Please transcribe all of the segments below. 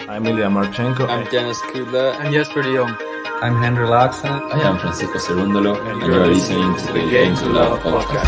I'm Ilya Marchenko. I'm Dennis Kudla. I'm Jesper de Jong. I'm Henry Laakson. I am Francisco Cerundolo, and you are listening to the Game to Love podcast.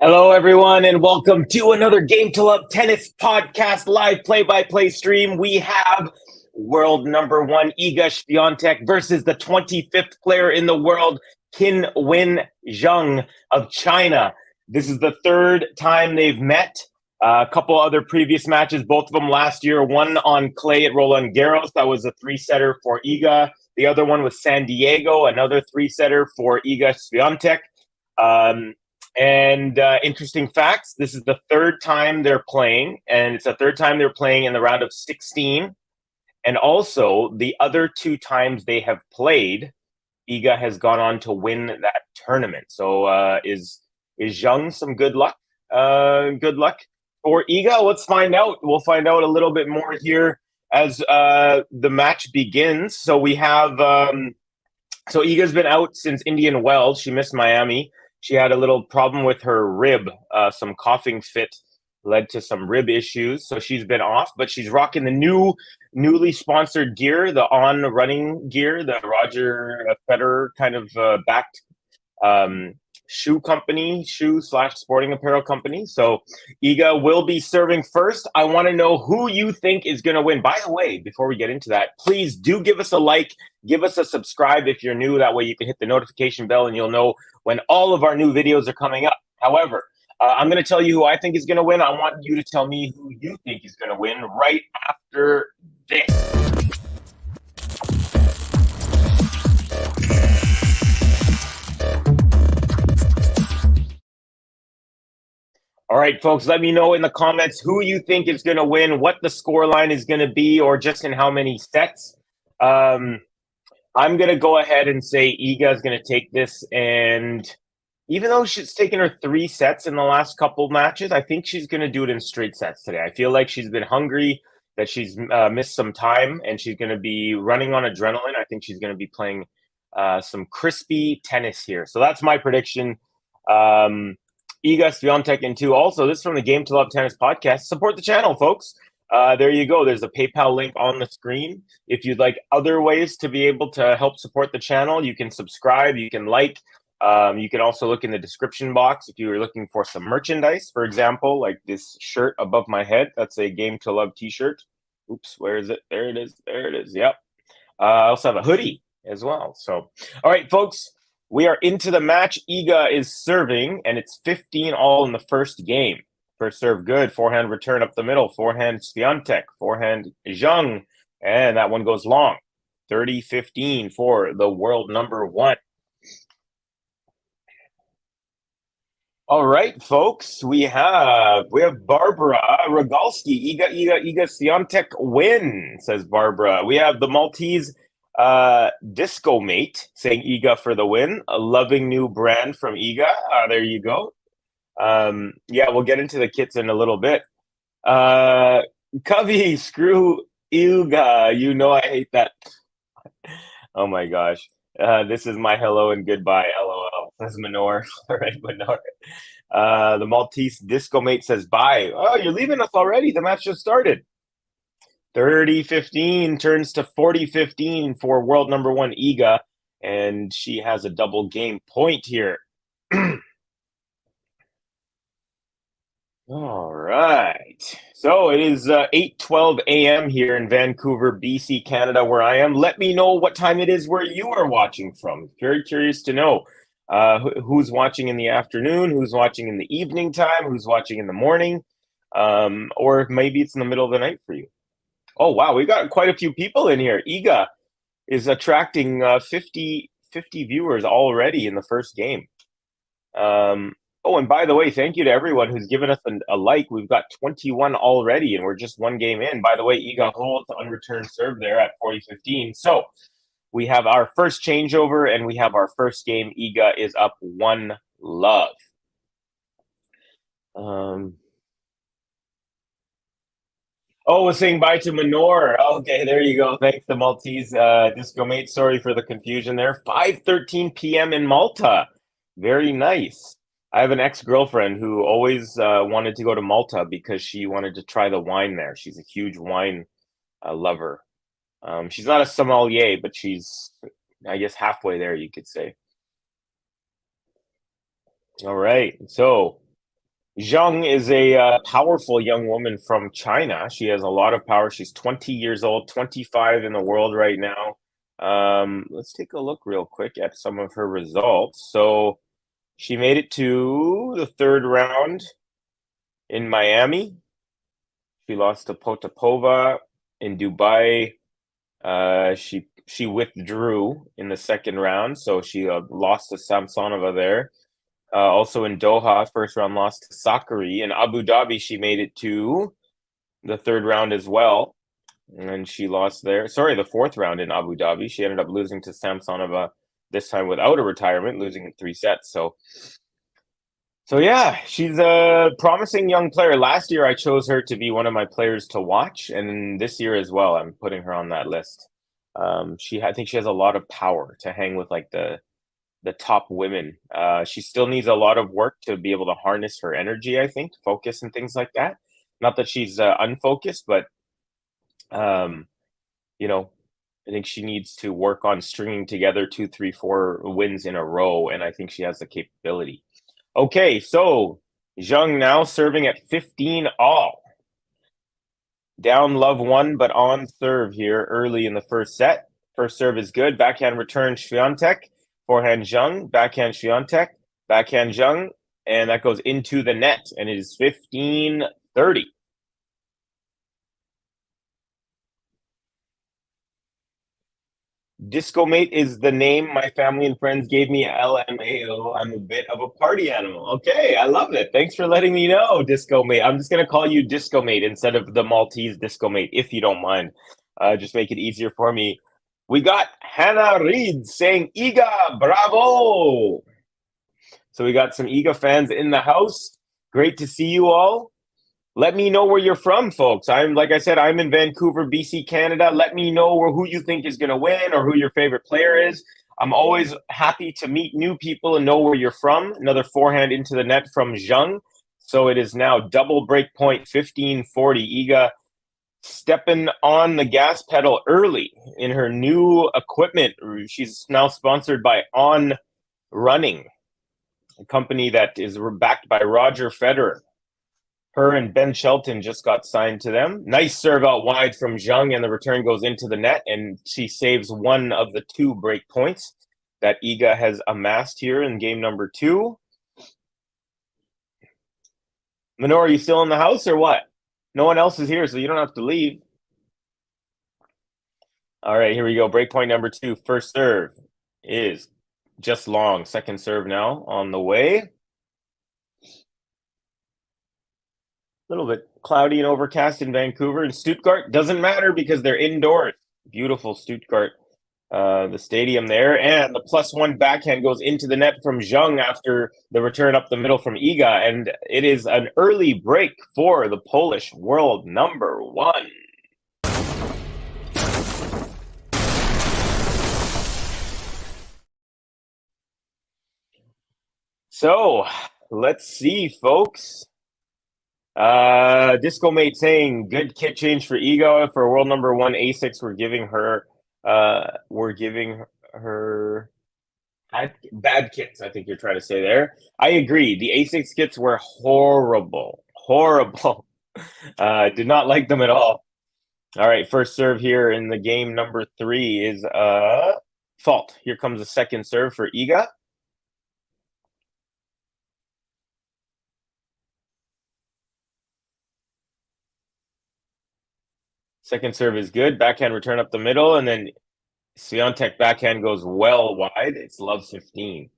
Hello, everyone, and welcome to another Game to Love Tennis podcast live play-by-play stream. We have world number one Iga SWIATEK versus the 25th player in the world, Qinwen Zheng of China. This is the third time they've met. A couple other previous matches, both of them last year. One on clay at Roland Garros. That was a three-setter for Iga. The other one was San Diego, another three-setter for Iga SWIATEK. Interesting facts, this is the third time they're playing, and it's the third time they're playing in the round of 16. And also, the other two times they have played, Iga has gone on to win that tournament. So is Zheng some good luck? Good luck for Iga? Let's find out. We'll find out a little bit more here as the match begins. So we have, so Iga's been out since Indian Wells. She missed Miami. She had a little problem with her rib. Some coughing fit led to some rib issues. So she's been off, but she's rocking the newly sponsored gear, the On running gear, the Roger Federer kind of backed shoe/sporting apparel company. So Iga will be serving first. I want to know who you think is going to win. By the way, before we get into that, please do give us a like, give us a subscribe if you're new. That way you can hit the notification bell and you'll know when all of our new videos are coming up. However, I'm going to tell you who I think is going to win. I want you to tell me who you think is going to win right after this. All right, folks, let me know in the comments who you think is going to win, what the score line is going to be, or just in how many sets. I'm going to go ahead and say Iga is going to take this, and even though she's taken her 3 sets in the last couple matches, I think she's going to do it in straight sets today. I feel like she's been hungry, that she's missed some time, and she's going to be running on adrenaline. I think she's going to be playing some crispy tennis here. So that's my prediction. Iga SWIATEK in 2. Also, this is from the Game to Love Tennis podcast. Support the channel, folks. There you go. There's a PayPal link on the screen. If you'd like other ways to be able to help support the channel, you can subscribe, you can like. You can also look in the description box if you were looking for some merchandise. For example, like this shirt above my head. That's a Game to Love t-shirt. Oops, where is it? There it is. There it is. Yep. I also have a hoodie as well. So, all right, folks. We are into the match. Iga is serving, and it's 15-all in the first game. First serve good. Forehand return up the middle. Forehand SWIATEK. Forehand Zheng. And that one goes long. 30-15 for the world number one. All right, folks. We have Barbara Rogalski. Iga SWIATEK win, says Barbara. We have the Maltese Disco Mate saying Iga for the win. A loving new brand from Iga. There you go. Yeah, we'll get into the kits in a little bit. Covey, screw Iga. You know I hate that. Oh my gosh. This is my hello and goodbye. LOL. Says Minor. All right, Minor. The Maltese Disco Mate says bye. Oh, you're leaving us already. The match just started. 30-15 turns to 40-15 for world number one Iga, and she has a double game point here. All right. So it is 8:12 a.m. here in Vancouver, BC, Canada, where I am. Let me know what time it is where you are watching from. Very curious to know who's watching in the afternoon, who's watching in the evening time, who's watching in the morning, or maybe it's in the middle of the night for you. Oh, wow. We got quite a few people in here. Iga is attracting 50 viewers already in the first game. Oh, and by the way, thank you to everyone who's given us a like. We've got 21 already, and we're just one game in. By the way, Iga holds the unreturned serve there at 40-15. So we have our first changeover, and we have our first game. Iga is up 1-love. Oh, we're saying bye to Manor. Okay, there you go. Thanks, the Maltese disco mate. Sorry for the confusion there. 5:13 p.m. in Malta. Very nice. I have an ex-girlfriend who always wanted to go to Malta because she wanted to try the wine there. She's a huge wine lover. She's not a sommelier, but she's, I guess, halfway there, you could say. All right. So Zheng is a powerful young woman from China. She has a lot of power. She's 20 years old, 25 in the world right now. Let's take a look real quick at some of her results. So she made it to the third round in Miami. She lost to Potapova in Dubai. She withdrew in the second round, so she lost to Samsonova there. Also in Doha, first round loss to Sakari. In Abu Dhabi, she made it to the third round as well, and she lost there. Sorry, the fourth round in Abu Dhabi. She ended up losing to Samsonova this time without a retirement, losing in 3 sets. So yeah, she's a promising young player. Last year, I chose her to be one of my players to watch, and this year as well, I'm putting her on that list. I think she has a lot of power to hang with like the top women. She still needs a lot of work to be able to harness her energy, I think, focus and things like that. Not that she's unfocused, but you know, I think she needs to work on stringing together 2, 3, 4 wins in a row, and I think she has the capability. Okay, so Zheng now serving at 15 all. Down love 1, but on serve here early in the first set. First serve is good. Backhand return SWIATEK. Forehand Zheng. Backhand SWIATEK. Backhand Zheng. And that goes into the net. And it is 15-30. Disco Mate is the name my family and friends gave me. LMAO. I'm a bit of a party animal. Okay, I love it. Thanks for letting me know, Disco Mate. I'm just going to call you Disco Mate instead of the Maltese Disco Mate, if you don't mind. Just make it easier for me. We got Hannah Reed saying, Iga, bravo! So we got some Iga fans in the house. Great to see you all. Let me know where you're from, folks. Like I said, I'm in Vancouver, BC, Canada. Let me know who you think is going to win or who your favorite player is. I'm always happy to meet new people and know where you're from. Another forehand into the net from Zheng. So it is now double break point, 15-40. Iga stepping on the gas pedal early in her new equipment. She's now sponsored by On Running, a company that is backed by Roger Federer. Her and Ben Shelton just got signed to them. Nice serve out wide from Zheng, and the return goes into the net, and she saves one of the 2 break points that Iga has amassed here in game number 2. Manor, are you still in the house or what? No one else is here, so you don't have to leave. All right, here we go. Break point number 2. First serve is just long. Second serve now on the way. A little bit cloudy and overcast in Vancouver. In Stuttgart, doesn't matter because they're indoors. Beautiful Stuttgart, the stadium there. And the +1 backhand goes into the net from Zheng after the return up the middle from Iga. And it is an early break for the Polish world number 1. So let's see, folks. Disco Mate saying good kit change for Iga for world number 1 A6. We're giving her bad kits, I think you're trying to say there. I agree. The A6 kits were horrible. Did not like them at all. All right, first serve here in the game number 3 is fault. Here comes the second serve for Iga. Second serve is good. Backhand return up the middle, and then SWIATEK backhand goes well wide. It's love 15.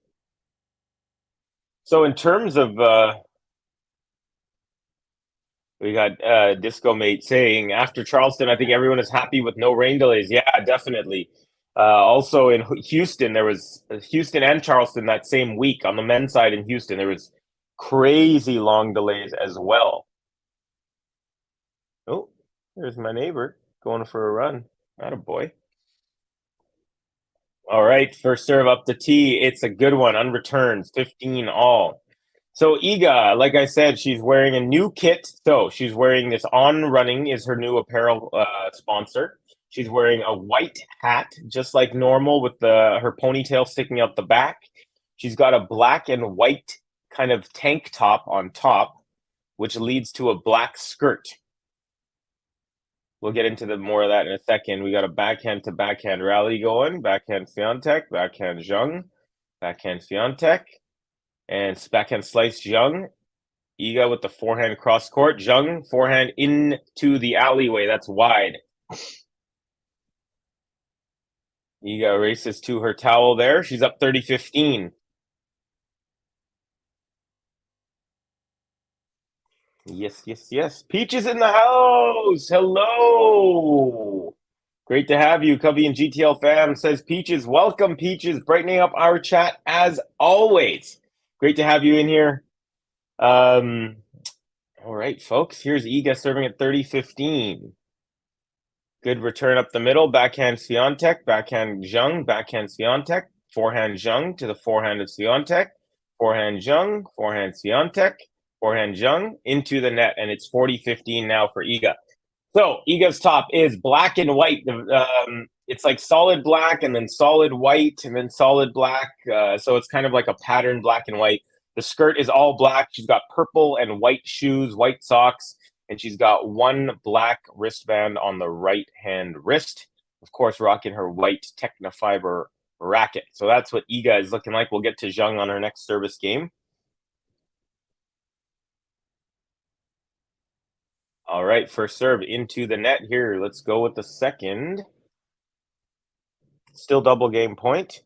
So in terms of we got Disco Mate saying after Charleston, I think everyone is happy with no rain delays. Yeah, definitely. Also in Houston, there was Houston and Charleston that same week on the men's side in Houston. There was crazy long delays as well. Oh, There's my neighbor going for a run. Attaboy. All right, first serve up the tee. It's a good one. Unreturned, 15 all. So Iga, like I said, she's wearing a new kit. So she's wearing this On Running is her new apparel sponsor. She's wearing a white hat, just like normal, with her ponytail sticking out the back. She's got a black and white kind of tank top on top, which leads to a black skirt. We'll get into more of that in a second. We got a backhand to backhand rally going. Backhand SWIATEK, backhand Zheng, backhand SWIATEK, and backhand slice Zheng. Iga with the forehand cross court. Zheng, forehand into the alleyway. That's wide. Iga races to her towel there. She's up 30-15. Yes, yes, yes. Peach is in the house. Hello. Great to have you. Covey and GTL fam says Peaches. Welcome, Peaches. Brightening up our chat as always. Great to have you in here. All right, folks. Here's Iga serving at 30-15. Good return up the middle. Backhand SWIATEK, backhand Zheng, backhand SWIATEK, forehand Zheng to the forehand of SWIATEK, forehand Zheng, forehand SWIATEK, forehand Zheng into the net, and it's 40-15 now for Iga. So Iga's top is black and white. It's like solid black and then solid white and then solid black. So it's kind of like a pattern black and white. The skirt is all black. She's got purple and white shoes, white socks, and she's got one black wristband on the right-hand wrist. Of course, rocking her white Technofiber racket. So that's what Iga is looking like. We'll get to Zheng on her next service game. All right, first serve into the net here. Let's go with the second. Still double game point.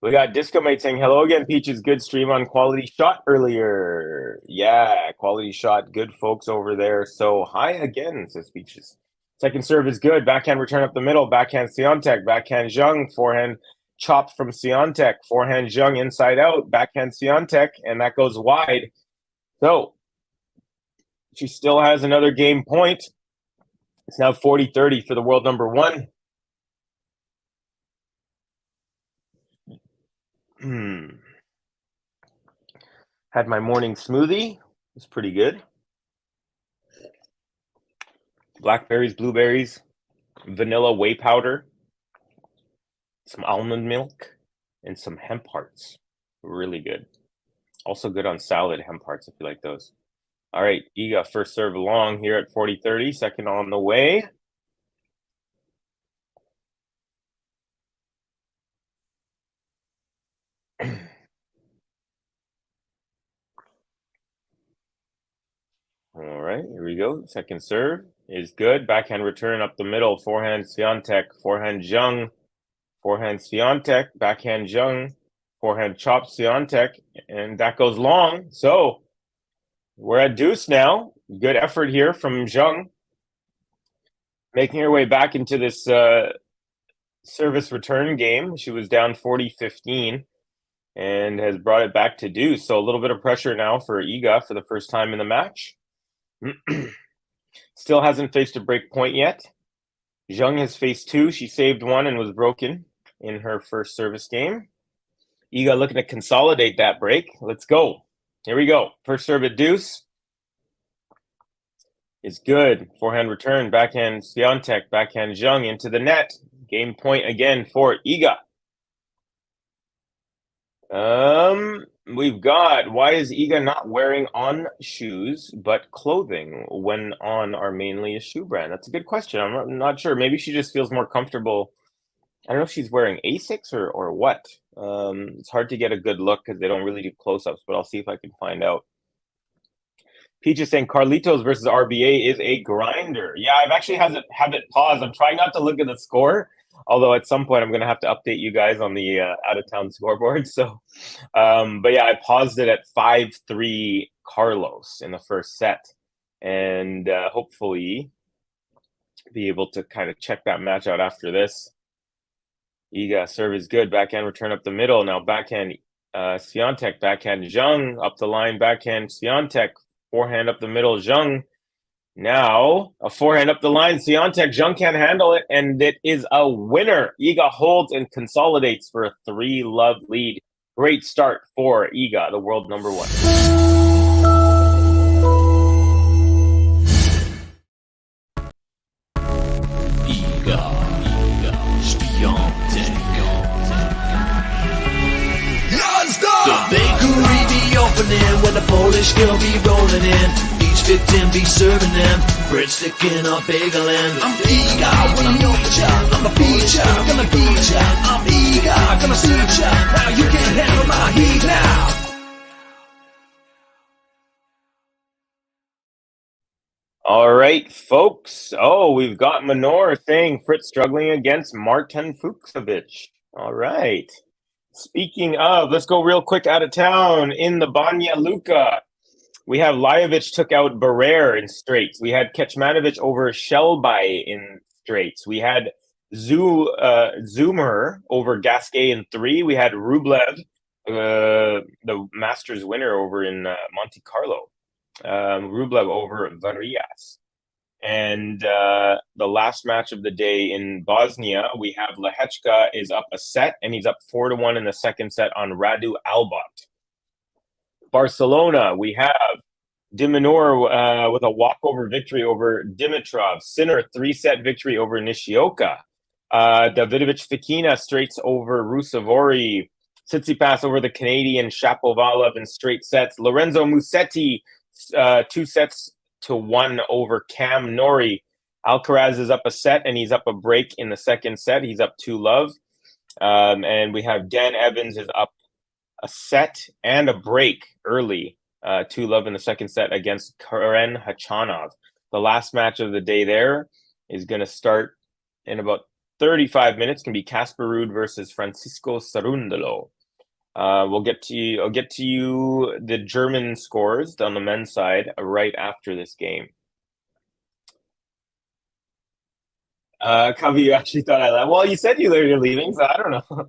We got Disco Mate saying, hello again, Peaches. Good stream on Quality Shot earlier. Yeah, Quality Shot. Good folks over there. So hi again, says Peaches. Second serve is good. Backhand return up the middle. Backhand SWIATEK. Backhand Zheng. Forehand chop from SWIATEK. Forehand Zheng inside out. Backhand SWIATEK. And that goes wide. So she still has another game point. It's now 40-30 for the world number one. Had my morning smoothie. It's pretty good. Blackberries, blueberries, vanilla whey powder, some almond milk, and some hemp hearts. Really good. Also good on salad, hemp hearts, if you like those. All right, Iga first serve long here at 40-30. Second on the way. All right, here we go. Second serve is good. Backhand return up the middle. Forehand SWIATEK, forehand Zheng, forehand SWIATEK, backhand Zheng, forehand chop SWIATEK, and that goes long. So we're at deuce now. Good effort here from Zheng, making her way back into this service return game. She was down 40-15 and has brought it back to deuce. So a little bit of pressure now for Iga for the first time in the match. Still hasn't faced a break point yet. Zheng has faced two. She saved one and was broken in her first service game. Iga looking to consolidate that break. Let's go. Here we go. First serve at deuce is good. Forehand return, backhand SWIATEK, backhand Zheng into the net. Game point again for Iga. We've got, why is Iga not wearing On shoes, but clothing when On are mainly a shoe brand? That's a good question. I'm not sure. Maybe she just feels more comfortable. I don't know if she's wearing Asics or what. It's hard to get a good look because they don't really do close-ups, but I'll see if I can find out. Peach is saying Carlitos versus RBA is a grinder. Yeah, I've actually have it paused. I'm trying not to look at the score, although at some point I'm going to have to update you guys on the out-of-town scoreboard. So, but yeah, I paused it at 5-3 Carlos in the first set, and hopefully be able to kind of check that match out after this. Iga serve is good. Backhand return up the middle. Now backhand SWIATEK, backhand Zheng up the line. Backhand SWIATEK, forehand up the middle. Zheng Now, a forehand up the line. Swiatek, Zheng can't handle it, and it is a winner. Iga holds and consolidates for a 3-love lead. Great start for Iga, the world number 1. Iga SWIATEK. The bakery be opening when the Polish girl be rolling in. Each victim be serving them breadstick in a bagel and I'm Iga when I know ya. I'm a feature, gonna beat ya. I'm Iga, gonna suit ya. Now you can't handle my heat now. All right, folks. Oh, we've got Manor saying Fritz struggling against Martin Fucsovics. All right. Speaking of, let's go real quick out of town in the Banja Luka. We have Lajovic took out Barrere in straights. We had Kecmanovic over Shelby in straights. We had Zoomer over Gasquet in 3. We had Rublev, the Masters winner over in Monte Carlo. Rublev over Varillas. And the last match of the day in Bosnia, we have Lehechka is up a set, and he's up 4-1 in the second set on Radu Albot. Barcelona, we have Diminor with a walkover victory over Dimitrov. Sinner, 3-set victory over Nishioka. Davidovich Fekina straights over Rusevori. Tsitsipas over the Canadian Shapovalov in straight sets. Lorenzo Musetti, 2-1 over Cam Norrie. Alcaraz is up a set, and he's up a break in the second set. He's up 2-love. And we have Dan Evans is up a set and a break early, 2-love in the second set against Karen Khachanov. The last match of the day there is going to start in about 35 minutes. Can be Casper Ruud versus Francisco Cerundolo. I'll get to you the German scores on the men's side right after this game. Kavi, you actually thought I left. Well, you said you're leaving, so I don't know.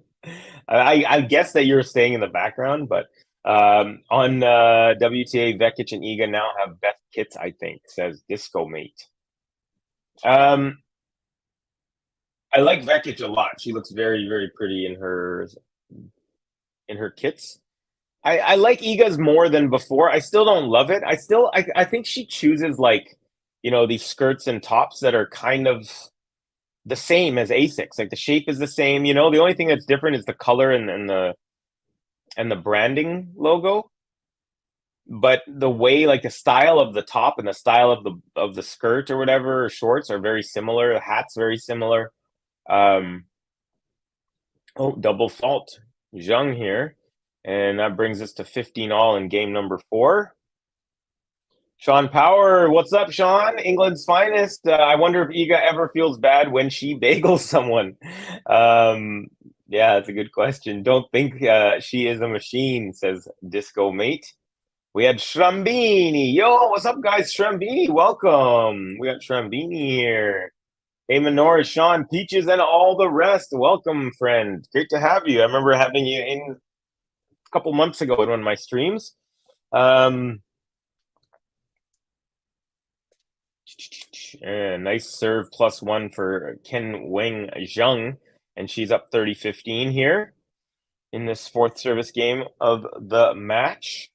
I guess that you're staying in the background, but on WTA, Vekic and Iga now have best kits, I think, says Disco Mate. I like Vekic a lot. She looks very, very pretty in her kits. I like Iga's more than before. I still don't love it. I think she chooses these skirts and tops that are kind of the same as Asics. Like the shape is the same. The only thing that's different is the color and the branding logo. But the way, the style of the top and the style of the skirt or whatever, or shorts are very similar. The hat's very similar. Double fault. Zheng here. And that brings us to 15-all in game number 4. Sean Power, what's up, Sean? England's finest. I wonder if Iga ever feels bad when she bagels someone. Yeah, that's a good question. Don't think she is a machine, says Disco Mate. We had Shrambini. Yo, what's up, guys? Shrambini, welcome. We got Shrambini here. Hey, Manor, Sean, Peaches, and all the rest. Welcome, friend. Great to have you. I remember having you in a couple months ago in one of my streams. Nice serve +1 for Qinwen Zheng, and she's up 30-15 here in this 4th service game of the match.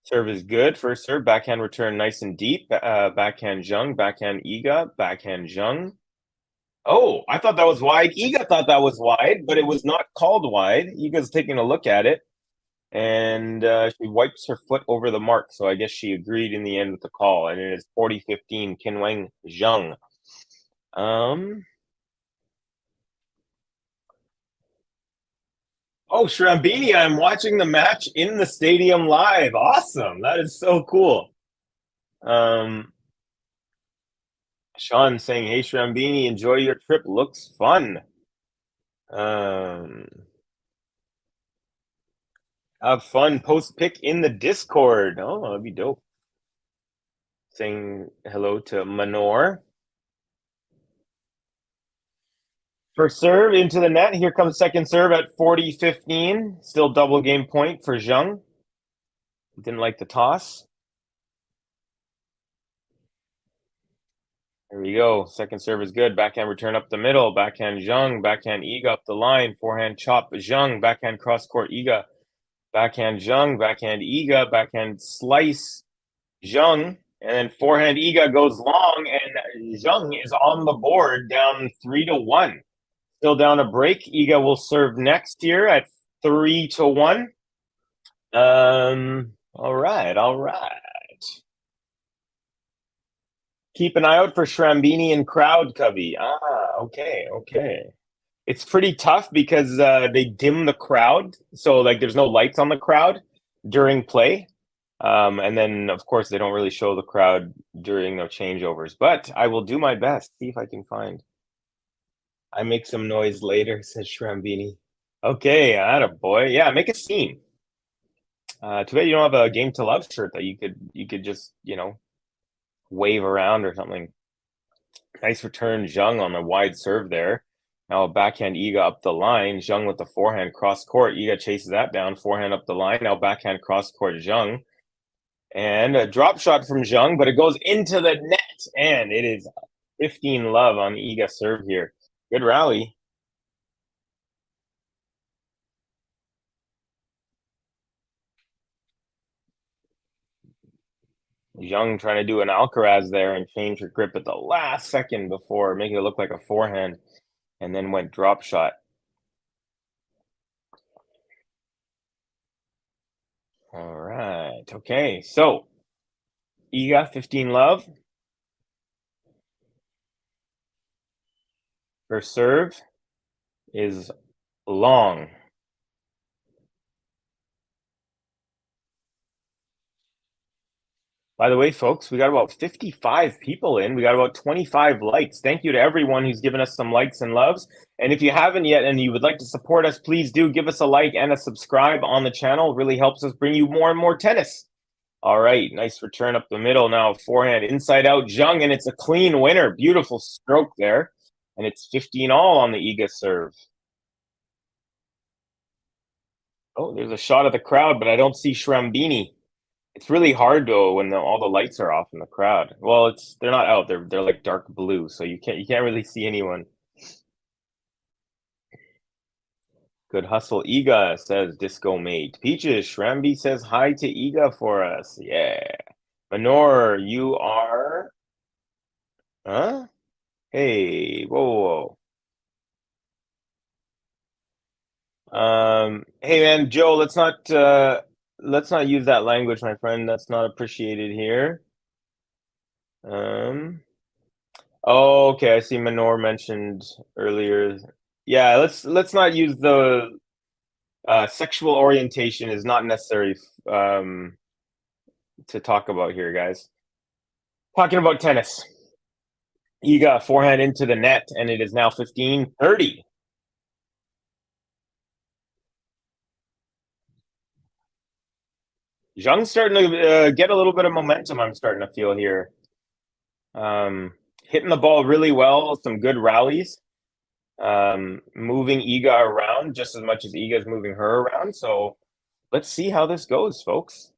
Serve is good. First serve, backhand return nice and deep. Backhand Zheng, backhand Iga, backhand Zheng. Oh, I thought that was wide. Iga thought that was wide, but it was not called wide. Iga's taking a look at it, and she wipes her foot over the mark. So I guess she agreed in the end with the call, and it is 40-15 Qinwen Zheng. Oh, Shrambini, I'm watching the match in the stadium live. Awesome. That is so cool. Sean saying, hey, Shrambini, enjoy your trip. Looks fun. Have fun. Post pic in the Discord. Oh, that'd be dope. Saying hello to Manor. First serve into the net. Here comes second serve at 40-15. Still double game point for Zheng. Didn't like the toss. There we go. Second serve is good. Backhand return up the middle. Backhand Zheng. Backhand Iga up the line. Forehand chop Zheng. Backhand cross court Iga. Backhand Zheng. Backhand Iga. Backhand slice Zheng. And then forehand Iga goes long, and Zheng is on the board down 3-1. Still down a break. Iga will serve next here at 3-1. All right. Keep an eye out for Shrambini and crowd, Covey. Okay. It's pretty tough because they dim the crowd, so like there's no lights on the crowd during play. And then, of course, they don't really show the crowd during the changeovers. But I will do my best. See if I can find. I make some noise later, says Shrambini. Okay, attaboy. Yeah, make a scene. Too bad you don't have a Game to Love shirt that you could just, wave around or something. Nice return, Zheng on the wide serve there. Now backhand Iga up the line. Zheng with the forehand cross court. Iga chases that down. Forehand up the line. Now backhand cross court Zheng. And a drop shot from Zheng, but it goes into the net. And it is 15-love on Iga serve here. Good rally. Zheng trying to do an Alcaraz there and change her grip at the last second before making it look like a forehand, and then went drop shot. All right. Okay. So Iga 15-love. Her serve is long. By the way, folks, we got about 55 people in. We got about 25 likes. Thank you to everyone who's given us some likes and loves. And if you haven't yet and you would like to support us, please do give us a like and a subscribe on the channel. It really helps us bring you more and more tennis. All right, nice return up the middle now. Forehand inside out Zheng, and it's a clean winner. Beautiful stroke there. And it's 15-all on the Iga serve. Oh, there's a shot of the crowd, but I don't see Shrambini. It's really hard though when all the lights are off in the crowd. Well, they're not out. They're like dark blue, so you can't really see anyone. Good hustle, Iga, says Disco Mate. Peaches, Shrambi says hi to Iga for us. Yeah. Manor, you are. Huh? Hey, whoa. Hey man, Joe, let's not use that language, my friend. That's not appreciated here. Oh, okay. I see Manor mentioned earlier. Yeah, let's not use the sexual orientation is not necessary to talk about here, guys. Talking about tennis. Iga forehand into the net, and it is now 15-30. Zheng's starting to get a little bit of momentum, I'm starting to feel here. Hitting the ball really well, some good rallies. Moving Iga around just as much as Iga's moving her around. So let's see how this goes, folks.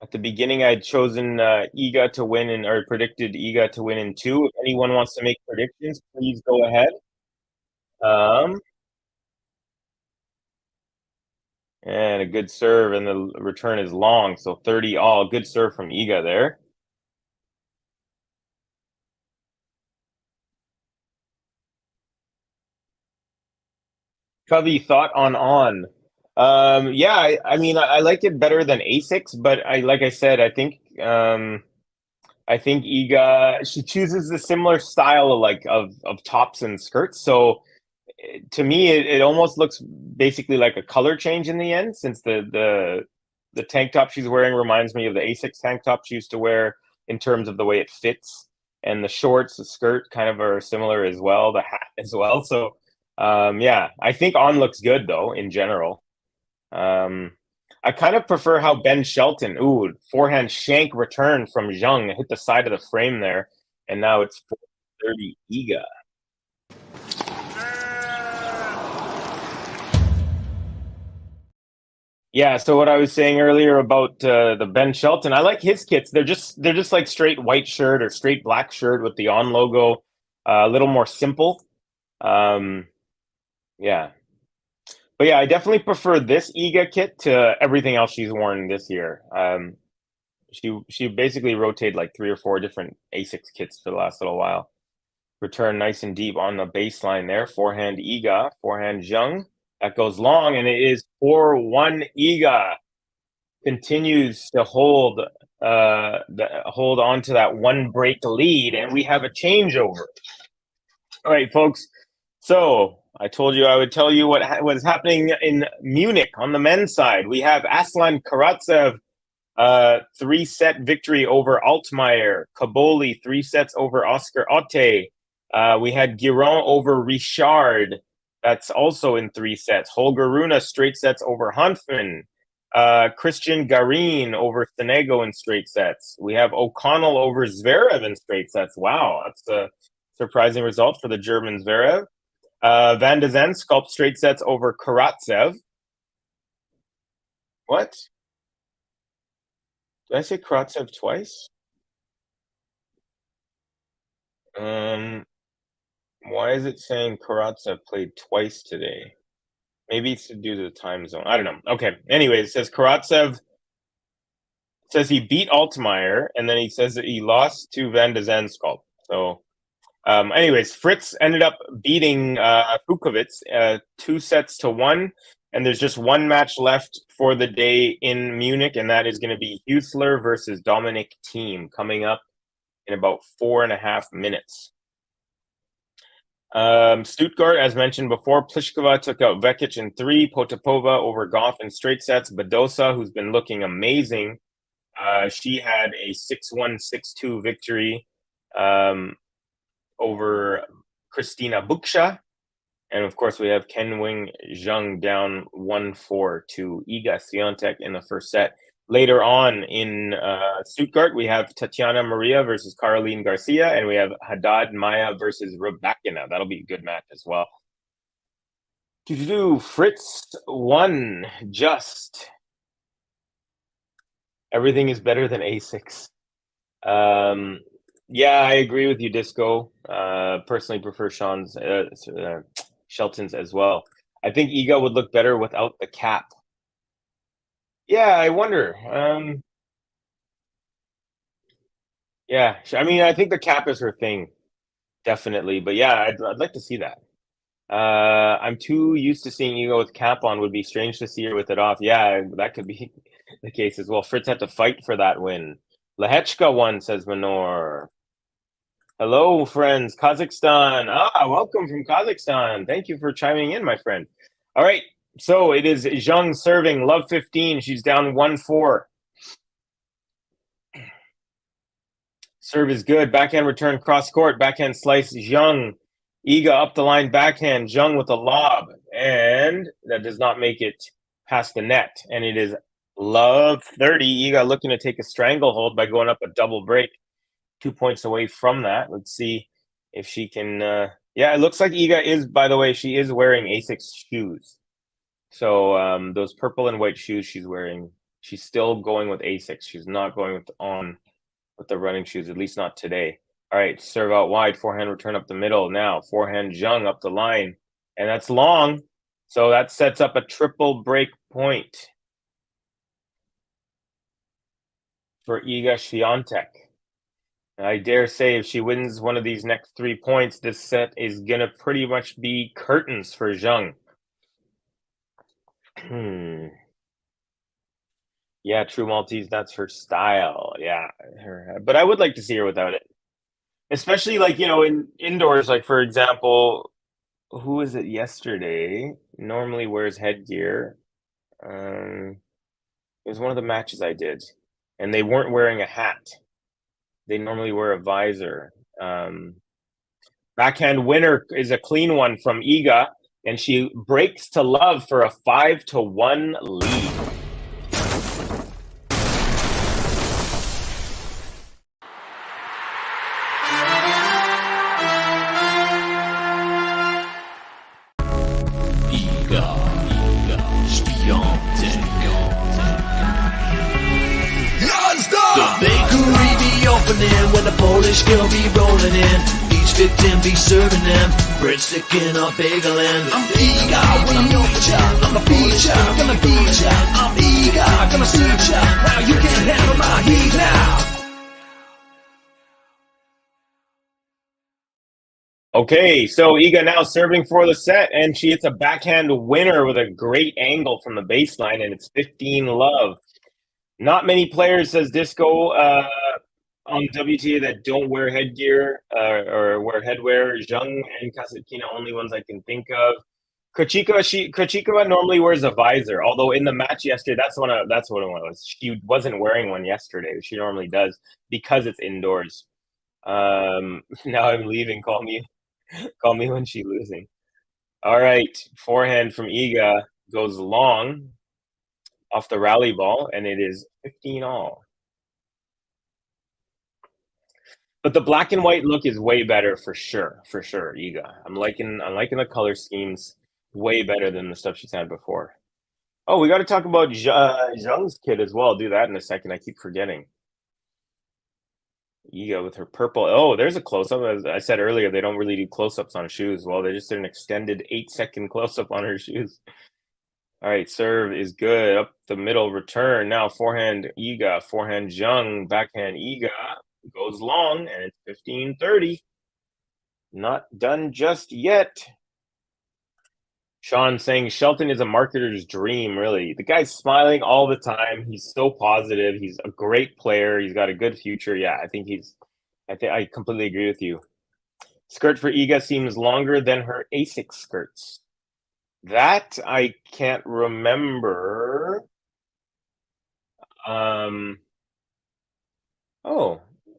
At the beginning, I'd chosen Iga to win or predicted Iga to win in 2. If anyone wants to make predictions, please go ahead. And a good serve, and the return is long, so 30-all. Good serve from Iga there. Covey, thought on. Yeah, I mean, I like it better than A6, but like I said, I think Iga, she chooses a similar style of tops and skirts. So to me, it almost looks basically like a color change in the end, since the tank top she's wearing reminds me of the A6 tank top she used to wear in terms of the way it fits, and the shorts, the skirt kind of are similar as well, the hat as well. So yeah, I think on looks good though in general. I kind of prefer how Ben Shelton, forehand shank return from Zheng, hit the side of the frame there, and now it's 4-30 Iga. Yeah, so what I was saying earlier about the Ben Shelton, I like his kits. They're just like straight white shirt or straight black shirt with the on logo, a little more simple. Yeah, but yeah, I definitely prefer this Iga kit to everything else she's worn this year. She basically rotated like 3 or 4 different Asics kits for the last little while. Return nice and deep on the baseline there. Forehand Iga, forehand Zheng. That goes long, and it is 4-1 Iga. Continues to hold on to that 1 break lead, and we have a changeover. All right, folks. So I told you I would tell you what was happening in Munich on the men's side. We have Aslan Karatsev, 3-set victory over Altmaier. Kaboli, 3 sets over Oscar Otte. We had Giron over Richard. That's also in 3 sets. Holger Rune straight sets over Hanfman. Christian Garin over Sonego in straight sets. We have O'Connell over Zverev in straight sets. Wow, that's a surprising result for the German Zverev. Van de Ven sculpt straight sets over Karatsev. What? Did I say Karatsev twice? Why is it saying Karatsev played twice today? Maybe it's to do the time zone. I don't know. Okay. Anyway, it says Karatsev says he beat Altmaier, and then he says that he lost to Van de Zandschulp. So, anyways, Fritz ended up beating Fukovitz 2-1, and there's just 1 match left for the day in Munich, and that is going to be Huesler versus Dominic Thiem coming up in about 4.5 minutes. Stuttgart, as mentioned before, Pliskova took out Vekic in 3, Potapova over Goff in straight sets. Badosa, who's been looking amazing, she had a 6-1, 6-2 victory over Kristina Buksha. And of course, we have Qinwen Zheng down 1-4 to Iga SWIATEK in the first set. Later on in Stuttgart, we have Tatiana Maria versus Caroline Garcia, and we have Haddad Maya versus Rybakina. That'll be a good match as well. Fritz won just. Everything is better than A6. Yeah, I agree with you, Disco. Personally prefer Shelton's as well. I think Iga would look better without the cap. Yeah, I wonder. Yeah, I mean, I think the cap is her thing, definitely. But yeah, I'd like to see that. I'm too used to seeing Iga with cap on. Would be strange to see her with it off. Yeah, that could be the case as well. Fritz had to fight for that win. Lehechka won, says Manor. Hello, friends. Kazakhstan. Welcome from Kazakhstan. Thank you for chiming in, my friend. All right. So it is Zheng serving, love 15. She's down 1-4. Serve is good. Backhand return cross court. Backhand slice. Zheng. Iga up the line backhand. Zheng with a lob. And that does not make it past the net. And it is love 30. Iga looking to take a stranglehold by going up a double break. 2 points away from that. Let's see if she can. Yeah, it looks like Iga is, by the way, she is wearing Asics shoes. So those purple and white shoes she's wearing, she's still going with Asics. She's not going with the running shoes, at least not today. All right, serve out wide, forehand return up the middle. Now forehand Zheng up the line, and that's long. So that sets up a triple break point for Iga SWIATEK. I dare say if she wins one of these next 3 points, this set is going to pretty much be curtains for Zheng. Yeah, True Maltese, that's her style. Yeah, but I would like to see her without it. Especially like, in indoors, like for example, who was it yesterday? Normally wears headgear. It was one of the matches I did, and they weren't wearing a hat. They normally wear a visor. Backhand winner is a clean one from Iga, and she breaks to love for a 5-1 lead. Iga SWIATEK. Polish girl be rolling in. Each victim be serving them breadstick in a bagel and I'm eager when I'm your child. I'm a feature, gonna beat ya. I'm eager, gonna see ya. Now you can't handle my heat now. Okay, so Iga now serving for the set, and she hits a backhand winner with a great angle from the baseline, and it's 15-love. Not many players, says Disco, on WTA that don't wear headgear or wear headwear. Zheng and Kasatkina, only ones I can think of. Krejcikova normally wears a visor, although in the match yesterday, that's what it was. She wasn't wearing one yesterday. She normally does because it's indoors. Now I'm leaving. Call me when she's losing. All right, forehand from Iga goes long off the rally ball, and it is 15-all. But the black and white look is way better for sure, Iga. I'm liking the color schemes way better than the stuff she's had before. Oh, we got to talk about Zheng's kid as well. I'll do that in a second. I keep forgetting. Iga with her purple. Oh, there's a close-up. As I said earlier, they don't really do close-ups on shoes. Well, they just did an extended 8-second close-up on her shoes. All right, serve is good. Up the middle, return. Now forehand Iga, forehand Zheng, backhand Iga. Goes long, and it's 15-30. Not done just yet. Sean saying Shelton is a marketer's dream, really. The guy's smiling all the time. He's so positive. He's a great player. He's got a good future. Yeah, I completely agree with you. Skirt for Iga seems longer than her ASIC skirts. That I can't remember. Oh,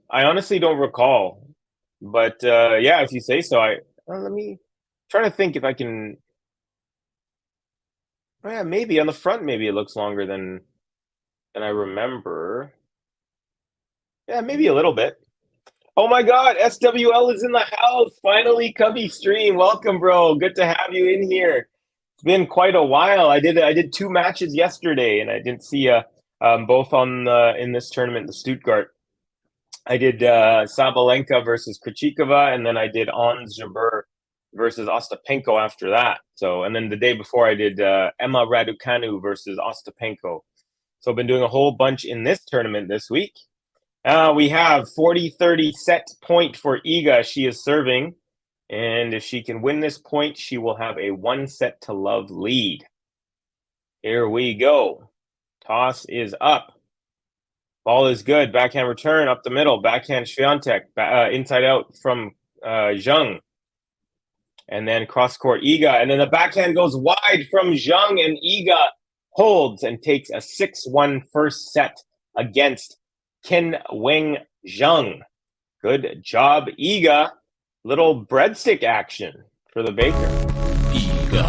I honestly don't recall. But yeah, if you say so, let me try to think if I can. Oh, yeah, maybe on the front, maybe it looks longer than I remember. Yeah, maybe a little bit. Oh my God, SWL is in the house. Finally, Cubby Stream. Welcome, bro. Good to have you in here. It's been quite a while. I did 2 matches yesterday, and I didn't see both on in this tournament, the Stuttgart. I did Sabalenka versus Krejcikova, and then I did Ons Jabeur versus Ostapenko after that. So, and then the day before, I did Emma Raducanu versus Ostapenko. So I've been doing a whole bunch in this tournament this week. We have 40-30 set point for Iga. She is serving. And if she can win this point, she will have a 1-set-to-love lead. Here we go. Toss is up. Ball is good. Backhand return up the middle. Backhand SWIATEK. Inside out from Zheng. And then cross-court Iga. And then the backhand goes wide from Zheng. And Iga holds and takes a 6-1 first set against Qinwen Zheng. Good job, Iga. Little breadstick action for the baker. Iga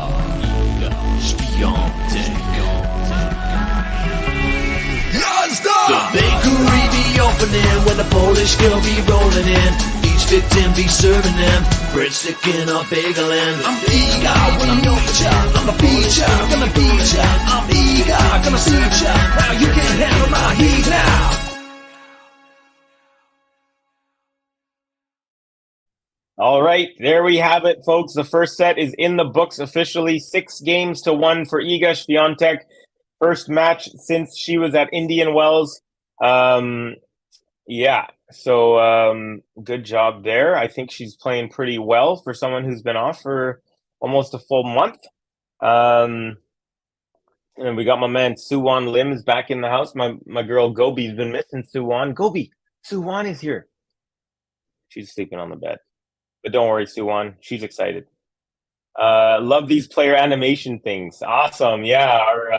SWIATEK. The bakery be opening when the Polish girl be rolling in. Each victim be serving them breadstick in a bagel and I'm eager when I'm your child. I'm a feature, gonna beat ya. I'm eager, gonna see ya. Now you can't handle my heat now. All right, there we have it, folks. The first set is in the books officially. 6-1 for Iga SWIATEK. First match since she was at Indian Wells. Yeah, so good job there. I think she's playing pretty well for someone who's been off for almost a full month. And we got my man Suwon Lim is back in the house. My girl Gobi's been missing Suwon. Gobi, Suwon is here. She's sleeping on the bed. But don't worry, Suwon. She's excited. Love these player animation things. Awesome. Yeah, our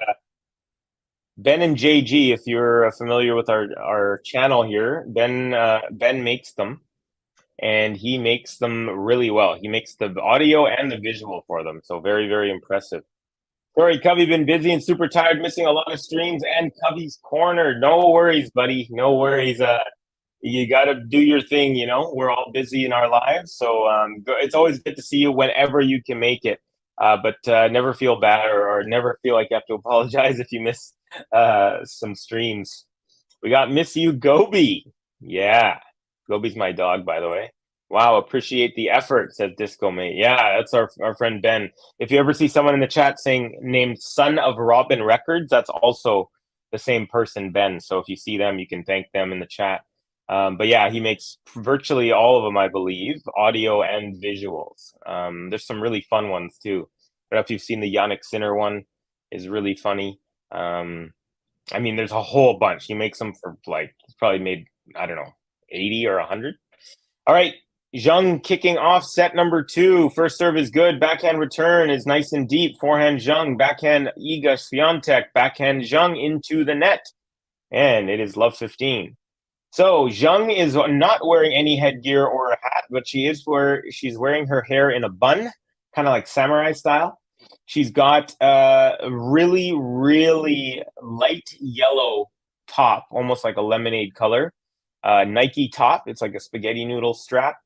Ben and JG, if you're familiar with our channel here, Ben makes them, and he makes them really well. He makes the audio and the visual for them, so very, very impressive. Sorry, Cubby, been busy and super tired, missing a lot of streams and Cubby's Corner. No worries, buddy. No worries. You got to do your thing, you know. We're all busy in our lives, so it's always good to see you whenever you can make it. But never feel bad or never feel like you have to apologize if you miss some streams. We got Miss You Gobi. Yeah. Gobi's my dog, by the way. Wow, appreciate the effort, says Disco Mate. Yeah, that's our friend Ben. If you ever see someone in the chat saying named Son of Robin Records, that's also the same person, Ben. So if you see them, you can thank them in the chat. But yeah, he makes virtually all of them, I believe, audio and visuals. There's some really fun ones too. I don't know if you've seen the Yannick Sinner one, is really funny. I mean, there's a whole bunch. He makes them for like, he's probably made, I don't know, 80 or 100. All right, Zheng kicking off set number 2. First serve is good. Backhand return is nice and deep. Forehand Zheng. Backhand Iga SWIATEK. Backhand Zheng into the net. And it is love 15. So Zheng is not wearing any headgear or a hat, but she's wearing her hair in a bun, kind of like samurai style. She's got a really, really light yellow top, almost like a lemonade color. Nike top. It's like a spaghetti noodle strap.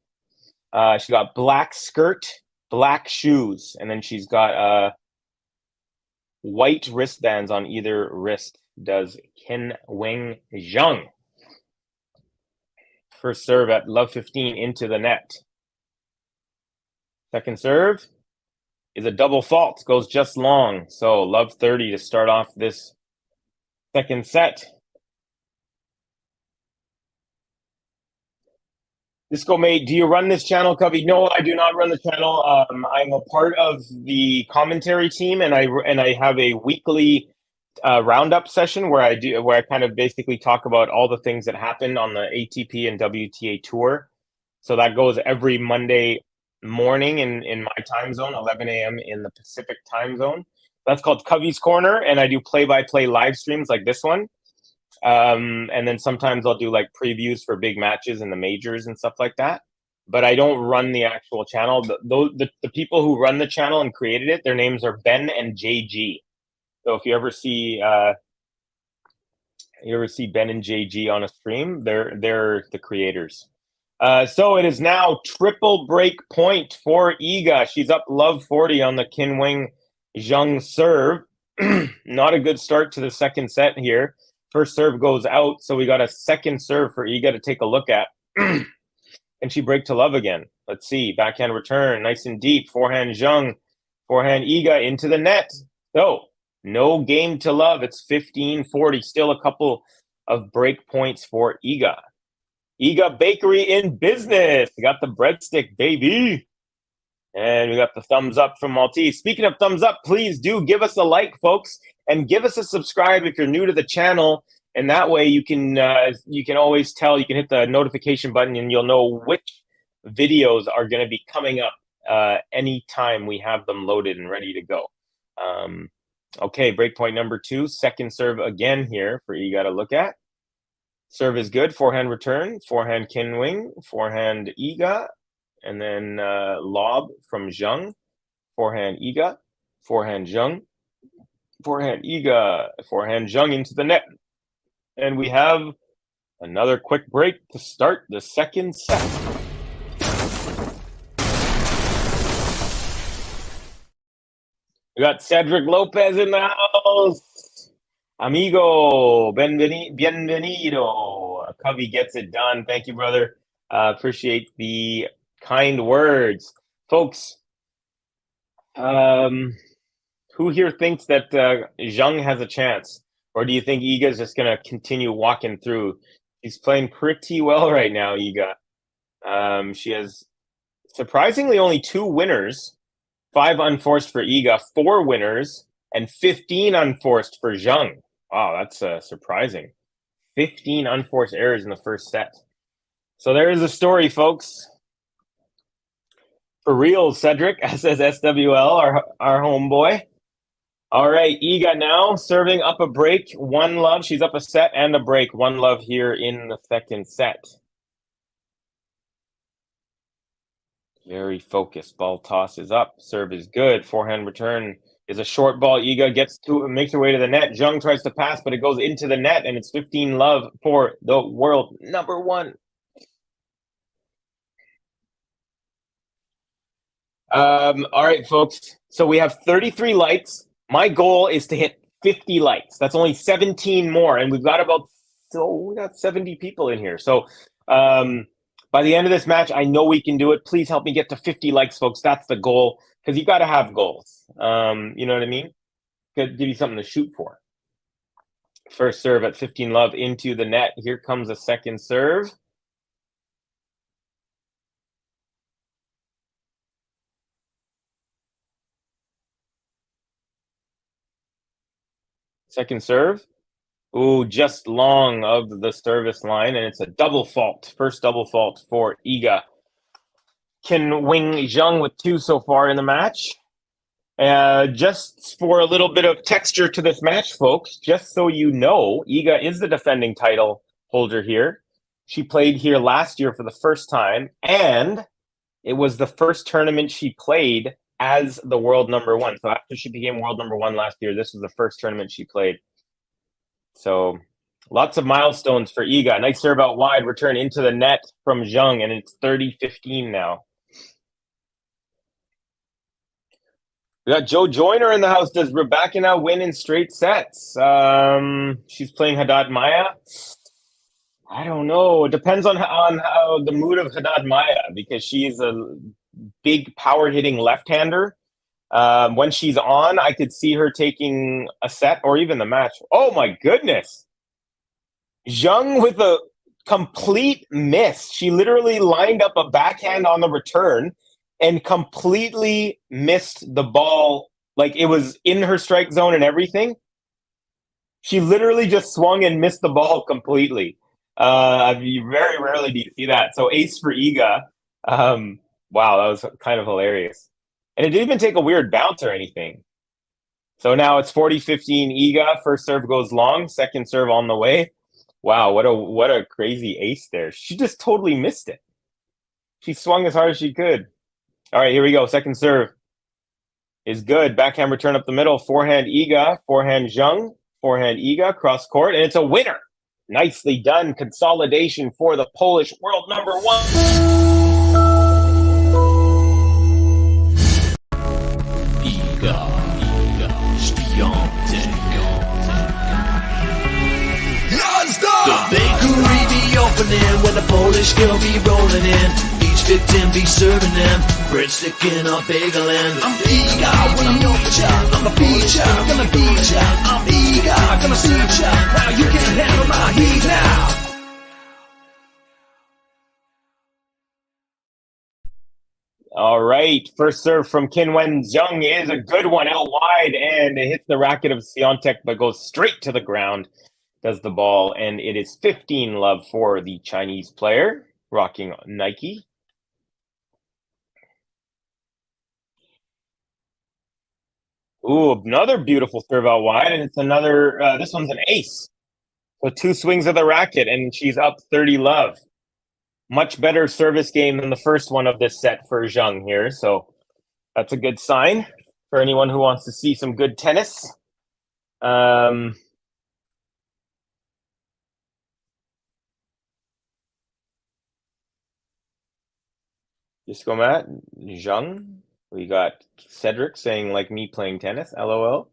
She got black skirt, black shoes, and then she's got white wristbands on either wrist. Does Qinwen Zheng. First serve at love 15 into the net. Second serve is a double fault, goes just long. So love 30 to start off this second set. Disco Mate, do you run this channel, Cubby? No, I do not run the channel. I'm a part of the commentary team, and I have a weekly roundup session where I kind of basically talk about all the things that happen on the ATP and WTA tour. So that goes every Monday morning in my time zone, 11 a.m. in the Pacific time zone. That's called Covey's Corner, and I do play-by-play live streams like this one. And then sometimes I'll do like previews for big matches in the majors and stuff like that. But I don't run the actual channel. The people who run the channel and created it, their names are Ben and JG. So if you ever see Ben and JG on a stream, they're the creators. So it is now triple break point for Iga. She's up love 40 on the Qinwen Zheng serve. Not a good start to the second set here. First serve goes out, so we got a second serve for Iga to take a look at. And she break to love again. Let's see. Backhand return, nice and deep. Forehand Zheng. Forehand Iga into the net. So no game to love. It's 15-40. Still a couple of break points for Iga. Iga Bakery in business. We got the breadstick, baby. And we got the thumbs up from Maltese. Speaking of thumbs up, please do give us a like, folks, and give us a subscribe if you're new to the channel. And that way you can always tell, you can hit the notification button and you'll know which videos are going to be coming up anytime we have them loaded and ready to go. Okay, breakpoint number 2, second serve again here for Iga to look at. Serve is good, forehand return, forehand Qinwen, forehand Iga, and then lob from Zheng, forehand Iga, forehand Zheng, forehand Iga, forehand Zheng into the net. And we have another quick break to start the second set. We got Cedric Lopez in the house. Amigo, bienvenido. Covey gets it done. Thank you, brother. Appreciate the kind words. Folks, who here thinks that Zheng has a chance? Or do you think Iga is just going to continue walking through? She's playing pretty well right now, Iga. She has surprisingly only 2 winners, 5 unforced for Iga, 4 winners, and 15 unforced for Zheng. Wow, that's surprising. 15 unforced errors in the first set. So there is a story, folks. For real, Cedric, says SWL, our homeboy. All right, Iga now serving up a break, 1 love. She's up a set and a break, 1 love here in the second set. Very focused. Ball toss is up. Serve is good. Forehand return is a short ball. Iga makes her way to the net. Zheng tries to pass, but it goes into the net, and it's 15 love for the world number 1. All right, folks. So we have 33 likes. My goal is to hit 50 likes. That's only 17 more, and we got 70 people in here. So By the end of this match, I know we can do it. Please help me get to 50 likes, folks. That's the goal, because you got to have goals. You know what I mean? Could give you something to shoot for. First serve at 15 love into the net. Here comes a second serve. Second serve. Ooh, just long of the service line, and it's a double fault. First double fault for Iga. Qinwen Zheng with 2 so far in the match. Just for a little bit of texture to this match, folks, just so you know, Iga is the defending title holder here. She played here last year for the first time, and it was the first tournament she played as the world number 1. So after she became world number 1 last year, this was the first tournament she played. So lots of milestones for Iga. Nice serve out wide, return into the net from Zheng, and it's 30-15 now. We got Joe Joyner in the house. Does Rebecca now win in straight sets? She's playing Haddad Maia. I don't know. It depends on how the mood of Haddad Maia, because she's a big power-hitting left-hander. When she's on, I could see her taking a set or even the match. Oh, my goodness. Zheng with a complete miss. She literally lined up a backhand on the return and completely missed the ball. Like, it was in her strike zone and everything. She literally just swung and missed the ball completely. You very rarely do you see that. So ace for Iga. Wow, that was kind of hilarious. And it didn't even take a weird bounce or anything. So now it's 40-15 Iga. First serve goes long. Second serve on the way. Wow, what a crazy ace there. She just totally missed it. She swung as hard as she could. All right, here we go. Second serve is good. Backhand return up the middle. Forehand Iga. Forehand Zheng. Forehand Iga. Cross court. And it's a winner. Nicely done. Consolidation for the Polish world number 1. Iga SWIATEK. Non-stop! The bakery be opening when the Polish girl be rolling in. Each victim be serving them breadstick in a bagel. I'm Iga when I'm your child. I'm a feature, gonna beat ya. I'm Iga, gonna see ya. Now you can handle my heat now. All right, first serve from Qinwen Zheng is a good one out wide, and it hits the racket of SWIATEK but goes straight to the ground. Does the ball, and it is 15 love for the Chinese player rocking Nike. Ooh, another beautiful serve out wide, and it's another, this one's an ace. So 2 swings of the racket, and she's up 30 love. Much better service game than the first one of this set for Zheng here, so that's a good sign for anyone who wants to see some good tennis. Disco Matt, Zheng. We got Cedric saying, like me playing tennis, LOL.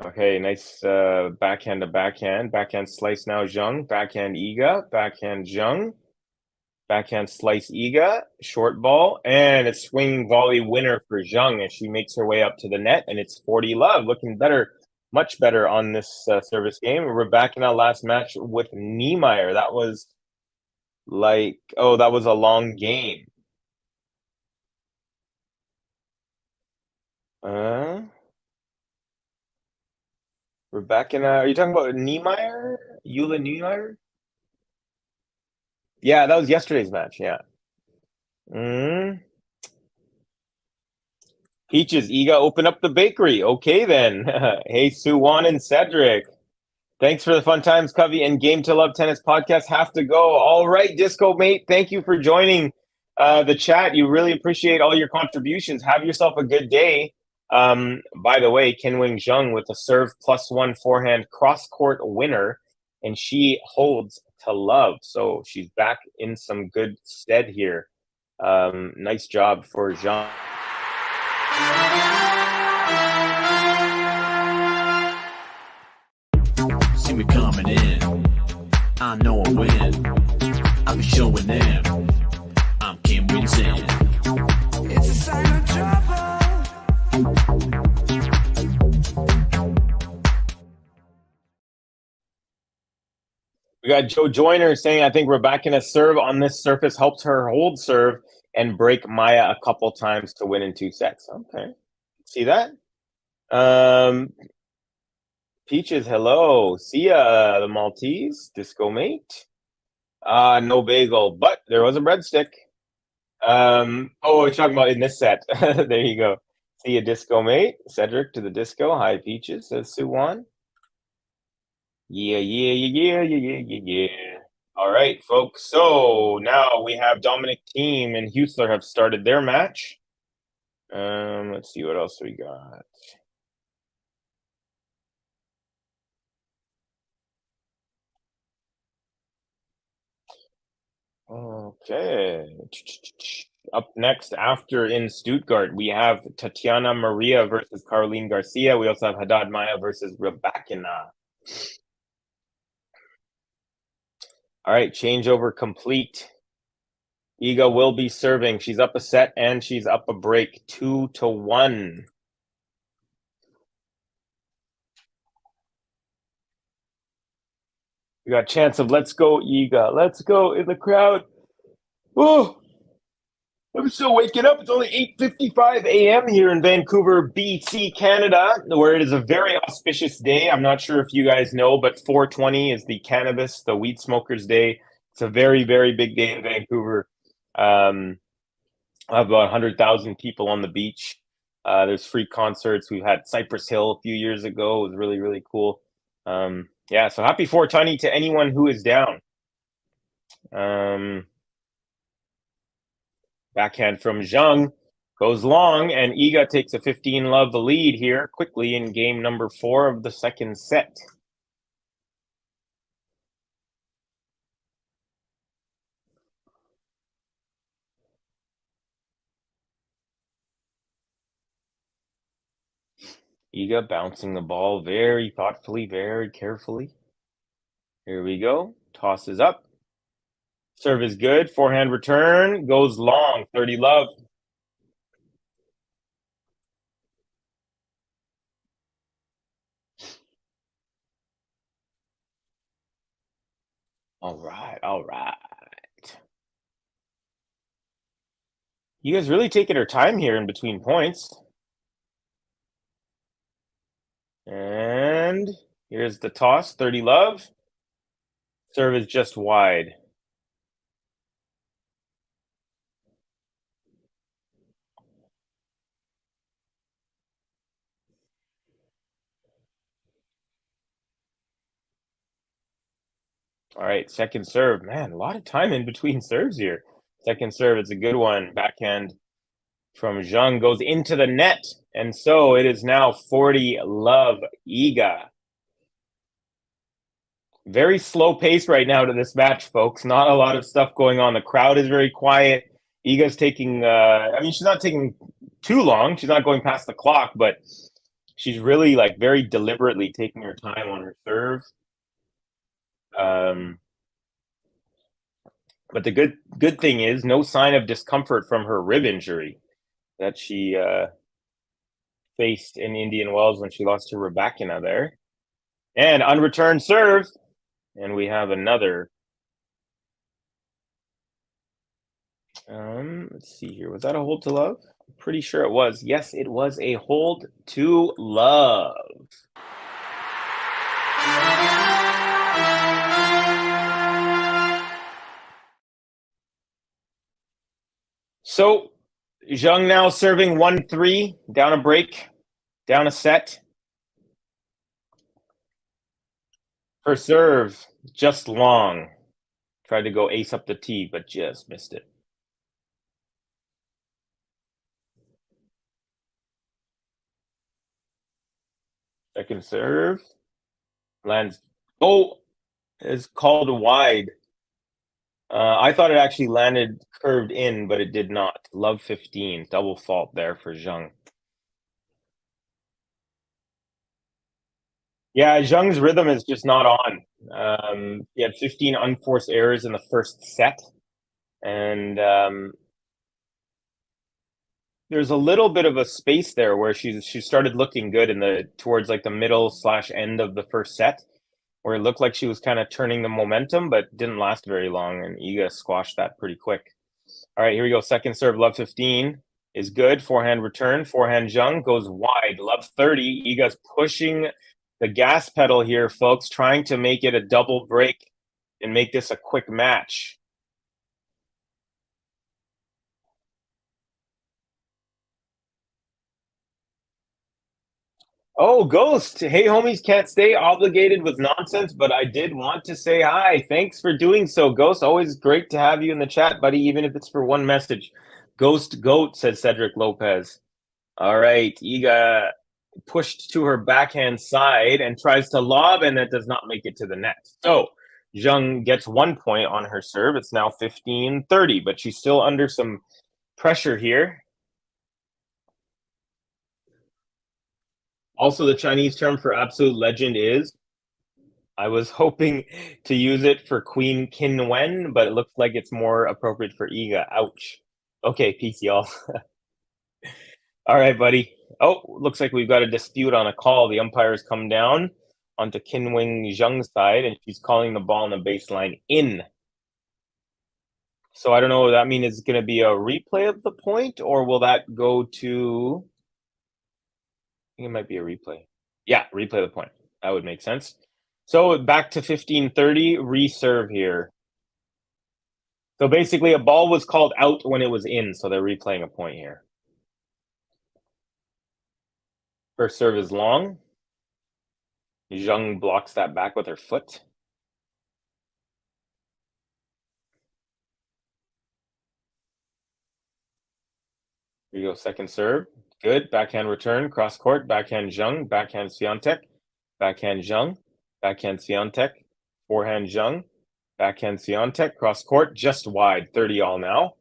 Okay, nice backhand to backhand. Backhand slice now, Zheng. Backhand Iga. Backhand Zheng. Backhand slice Iga. Short ball. And a swinging volley winner for Zheng as she makes her way up to the net. And it's 40 love. Looking better, much better on this service game. We're back in our last match with Niemeyer. That was like, oh, that was a long game. Rebecca, are you talking about Niemeyer? Eula Niemeyer? Yeah, that was yesterday's match, yeah. Peaches, Iga, open up the bakery. Okay, then. Hey, Suwan and Cedric. Thanks for the fun times, Covey, and Game to Love Tennis podcast have to go. All right, Disco Mate, thank you for joining the chat. You really appreciate all your contributions. Have yourself a good day. By the way, Qinwen Zheng with a serve +1 forehand cross-court winner, and she holds to love. So she's back in some good stead here. Nice job for Zheng. See me coming in. I know I win. I'll be showing them. I'm Qinwen Zheng. It's a sign of trouble. We got Joe Joyner saying, I think Rebecca's serve on this surface helps her hold serve and break Maya a couple times to win in 2 sets. Okay. See that? Peaches, hello. See ya, the Maltese. Disco mate. No bagel, but there was a breadstick. Oh, we're talking about in this set. There you go. See ya, disco mate. Cedric to the disco. Hi, Peaches, says Suwan. Yeah. All right, folks. So now we have Dominic Thiem and Huesler have started their match. Let's see what else we got. Okay. Up next, after in Stuttgart, we have Tatiana Maria versus Caroline Garcia. We also have Haddad Maya versus Rebecca. All right, changeover complete. Iga will be serving. She's up a set and she's up a break, 2-1. We got a chance of let's go, Iga. Let's go in the crowd. Oh, I'm still waking up. It's only 8:55 a.m. here in Vancouver, BC, Canada, where it is a very auspicious day. I'm not sure if you guys know, but 420 is the cannabis, the weed smokers day. It's a very, very big day in Vancouver. About 100,000 people on the beach. There's free concerts. We've had Cypress Hill a few years ago. It was really, really cool. Yeah, so happy 420 to anyone who is down. Backhand from Zheng goes long, and Iga takes a 15-love lead here quickly in game number 4 of the second set. Iga bouncing the ball very thoughtfully, very carefully. Here we go. Tosses up. Serve is good. Forehand return goes long. 30-love. All right. You guys really taking her time here in between points. And here's the toss. 30-love. Serve is just wide. All right, second serve. Man, a lot of time in between serves here. Second serve, it's a good one. Backhand from Zheng goes into the net. And so it is now 40-love Iga. Very slow pace right now to this match, folks. Not a lot of stuff going on. The crowd is very quiet. Iga's taking, she's not taking too long. She's not going past the clock, but she's really very deliberately taking her time on her serve. But the good thing is no sign of discomfort from her rib injury that she faced in Indian Wells when she lost to Rebecca there. And unreturned serve. And we have another. Let's see here. Was that a hold to love? I'm pretty sure it was. Yes, it was a hold to love. So Zheng now serving 1-3, down a break, down a set. Her serve, just long. Tried to go ace up the tee, but just missed it. Second serve. Lands. Oh, is called wide. I thought it actually landed curved in, but it did not. Love 15. Double fault there for Zheng. Yeah, Zheng's rhythm is just not on. He had 15 unforced errors in the first set, and there's a little bit of a space there where she started looking good in the towards like the middle / end of the first set, where it looked like she was kind of turning the momentum, but didn't last very long, and Iga squashed that pretty quick. All right, here we go. Second serve, love 15 is good. Forehand return, forehand Zheng goes wide. Love 30. Iga's pushing the gas pedal here, folks, trying to make it a double break and make this a quick match. Oh, Ghost. Hey, homies, can't stay obligated with nonsense, but I did want to say hi. Thanks for doing so, Ghost. Always great to have you in the chat, buddy, even if it's for one message. Ghost Goat, said Cedric Lopez. All right, Iga pushed to her backhand side and tries to lob, and that does not make it to the net. So Zheng gets 1 point on her serve. It's now 15-30, but she's still under some pressure here. Also, the Chinese term for absolute legend is, I was hoping to use it for Queen Qinwen, but it looks like it's more appropriate for Iga. Ouch. Okay, peace, y'all. All right, buddy. Oh, looks like we've got a dispute on a call. The umpire's come down onto Qinwen Zheng's side, and she's calling the ball on the baseline in. So I don't know what that means. Is it going to be a replay of the point, or will that go to... I think it might be a replay. Yeah, replay the point. That would make sense. So back to 15-30, reserve here. So basically a ball was called out when it was in, so they're replaying a point here. First serve is long. Zheng blocks that back with her foot. Here you go, second serve. Good. Backhand return, cross court, backhand Zheng, backhand SWIATEK, backhand Zheng, backhand SWIATEK, forehand Zheng, backhand SWIATEK, cross court, just wide. 30 all now.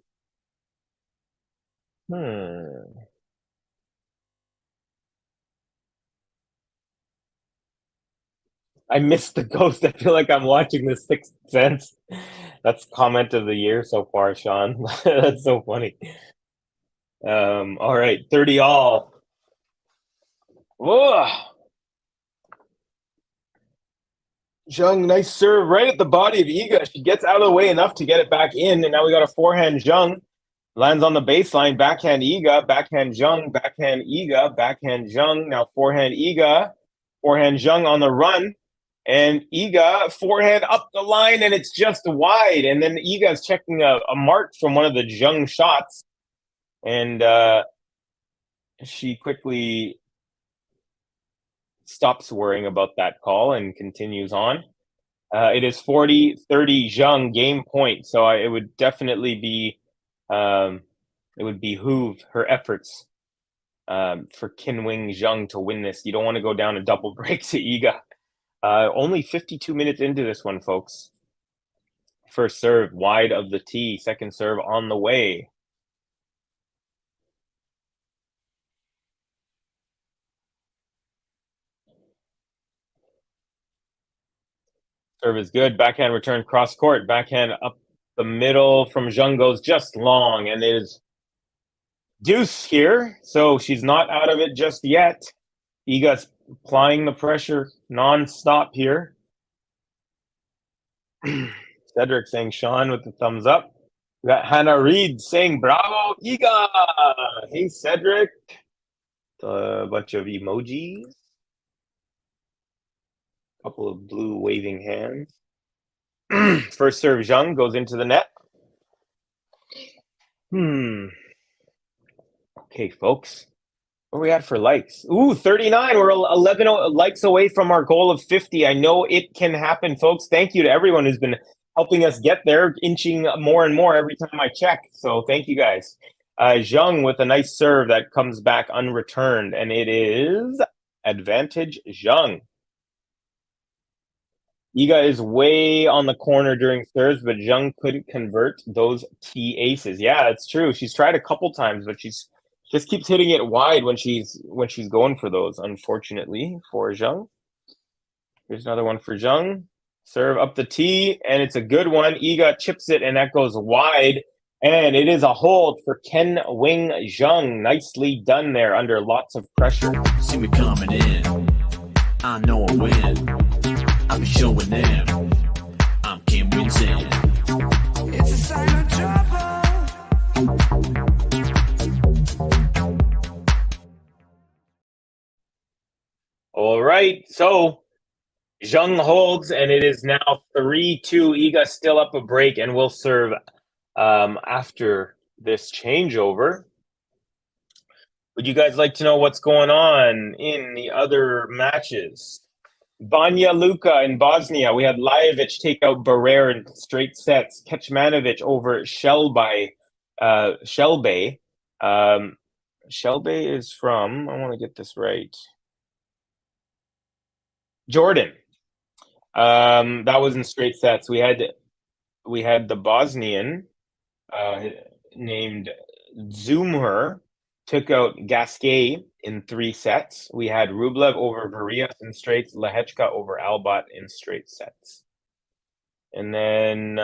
I missed the ghost. I feel like I'm watching The Sixth Sense. That's comment of the year so far, Sean. That's so funny. All right, 30 all. Whoa. Zheng, nice serve right at the body of Iga. She gets out of the way enough to get it back in, and now we got a forehand Zheng. Lands on the baseline, backhand Iga, backhand Zheng, backhand Iga, backhand Zheng. Now forehand Iga, forehand Zheng on the run. And Iga, forehand up the line, and it's just wide. And then Iga is checking a mark from one of the Zheng shots. And she quickly stops worrying about that call and continues on. It is 40-30 Zheng, game point. So it would definitely be, it would behoove her efforts for Qinwen Zheng to win this. You don't want to go down a double break to Iga. Only 52 minutes into this one, folks. First serve wide of the tee. Second serve on the way. Serve is good. Backhand return cross court. Backhand up the middle from Zheng goes just long, and it is deuce here. So she's not out of it just yet. Iga's applying the pressure non-stop here. Cedric saying Sean with the thumbs up. We got Hannah Reed saying bravo, Iga. Hey, Cedric. A bunch of emojis. Couple of blue waving hands. First serve Zheng goes into the net. Okay, folks. Where are we at for likes? Ooh, 39. We're 11 likes away from our goal of 50. I know it can happen, folks. Thank you to everyone who's been helping us get there, inching more and more every time I check. So thank you guys. Zheng with a nice serve that comes back unreturned, and it is advantage Zheng. Iga is way on the corner during serves, but Zheng couldn't convert those T aces. Yeah, it's true. She's tried a couple times, but she's just keeps hitting it wide when she's going for those, unfortunately, for Zheng. Here's another one for Zheng. Serve up the tee, and it's a good one. Iga chips it, and that goes wide. And it is a hold for Qinwen Zheng. Nicely done there under lots of pressure. See me coming in. I know I win. I'll be showing them. I'm Qinwen Zheng. It's a sign of trouble. All right, so Zheng holds, and it is now 3-2. Iga still up a break, and will serve after this changeover. Would you guys like to know what's going on in the other matches? Banja Luka in Bosnia. We had Lajovic take out Barrere in straight sets. Kecmanovic over Shelby. Shelby is from, I want to get this right, Jordan. That was in straight sets. We had the Bosnian named Zumher took out Gasquet in 3 sets. We had Rublev over Varias in straights, Lehechka over Albot in straight sets. And then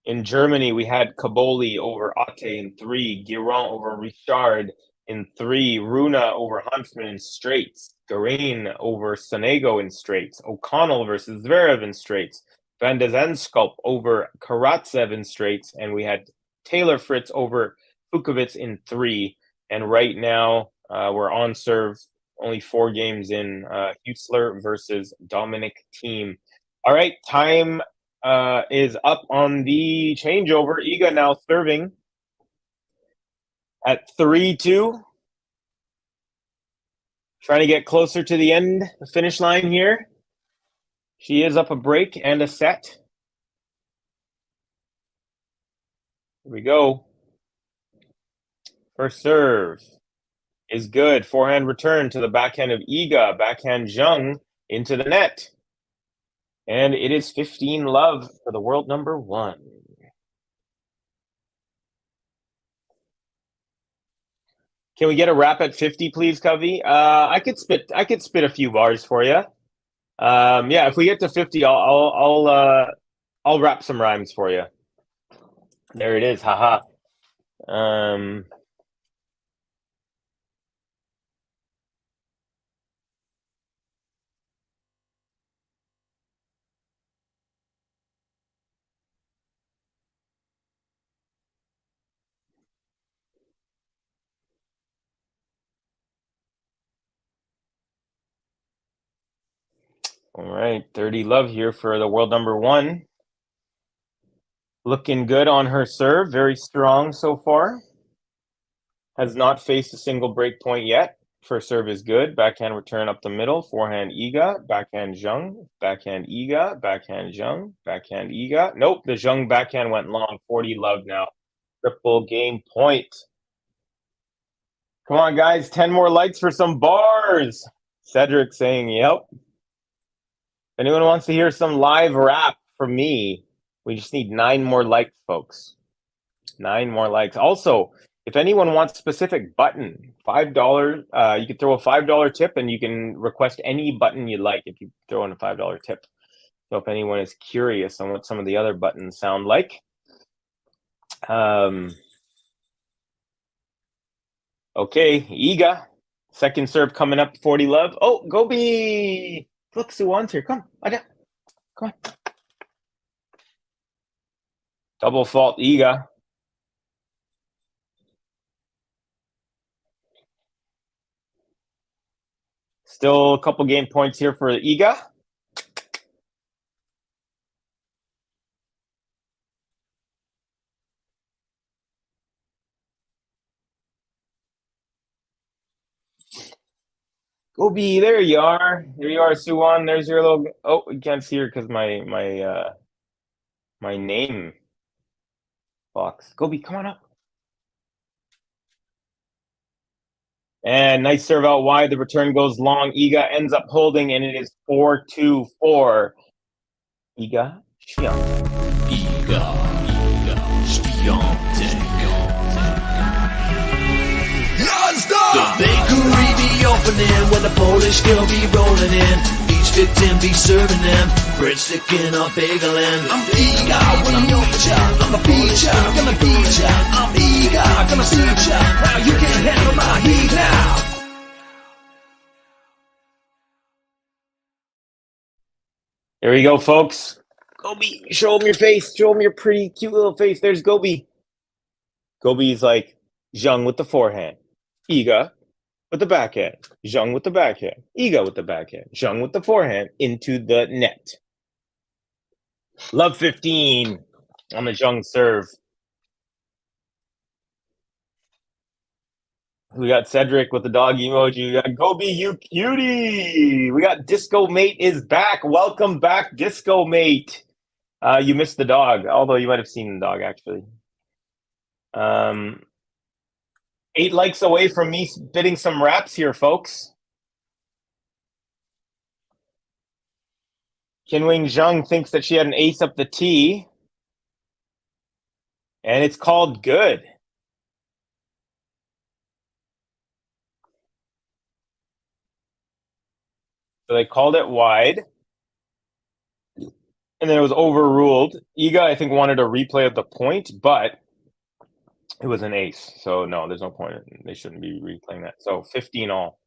in Germany, we had Kaboli over Ate in 3, Giron over Richard in 3, Runa over Huntsman in straights, Garin over Sonego in straights, O'Connell versus Zverev in straights, Van de Zandschulp over Karatsev in straights, and we had Taylor Fritz over Fukovic in 3. And right now, we're on serve, only 4 games in, Huesler versus Dominic Thiem. All right, time is up on the changeover. Iga now serving at 3-2. Trying to get closer to the end, the finish line here. She is up a break and a set. Here we go. First serve is good. Forehand return to the backhand of Iga. Backhand Zheng into the net. And it is 15-love for the world number 1. Can we get a wrap at 50, please, Covey? I could spit a few bars for you. Yeah, if we get to 50, I'll wrap some rhymes for you. There it is, haha. All right, 30 love here for the world number 1. Looking good on her serve, very strong so far. Has not faced a single break point yet. First serve is good. Backhand return up the middle. Forehand Iga, backhand Zheng, backhand Iga, backhand Zheng, backhand Iga. Nope, the Zheng backhand went long. 40 love now. Triple game point. Come on, guys, 10 more likes for some bars. Cedric saying, yep. If anyone wants to hear some live rap from me, we just need 9 more likes, folks. 9 more likes. Also, if anyone wants a specific button, $5, you can throw a $5 tip, and you can request any button you like if you throw in a $5 tip. So if anyone is curious on what some of the other buttons sound like. Okay, Iga. Second serve coming up, 40 love. Oh, Gobi! Look, Suwon's here. Come on. Come on. Double fault, Iga. Still a couple game points here for Iga. Gobi, there you are. There you are, Suwon. There's your little. Oh, you can't see her because my name box. Gobi, come on up. And nice serve out wide. The return goes long. Iga ends up holding, and it is 4-2 for Iga SWIATEK. Iga SWIATEK. Non-stop! The bakery be opening when the Polish girl be rolling in. Each victim be serving them breadstick in a bagel and I'm eager when I'm your child. I'm a feature, gonna beat ya. I'm eager, gonna suit ya. Now you can't handle my heat now. There you go, folks. Gobi, show him your face. Show him your pretty, cute little face. There's Gobi. Gobi's like Zheng with the forehand. Iga with the backhand. Zheng with the backhand. Iga with the backhand. Zheng with the forehand into the net. Love 15 on the Zheng serve. We got Cedric with the dog emoji. We got Gobi, you cutie. We got Disco Mate is back. Welcome back, Disco Mate. You missed the dog, although you might have seen the dog, actually. 8 likes away from me spitting some raps here, folks. Qinwen Zheng thinks that she had an ace up the tee. And it's called good. So they called it wide. And then it was overruled. Iga, I think, wanted a replay of the point, but it was an ace. So, no, there's no point. They shouldn't be replaying that. So, 15 all.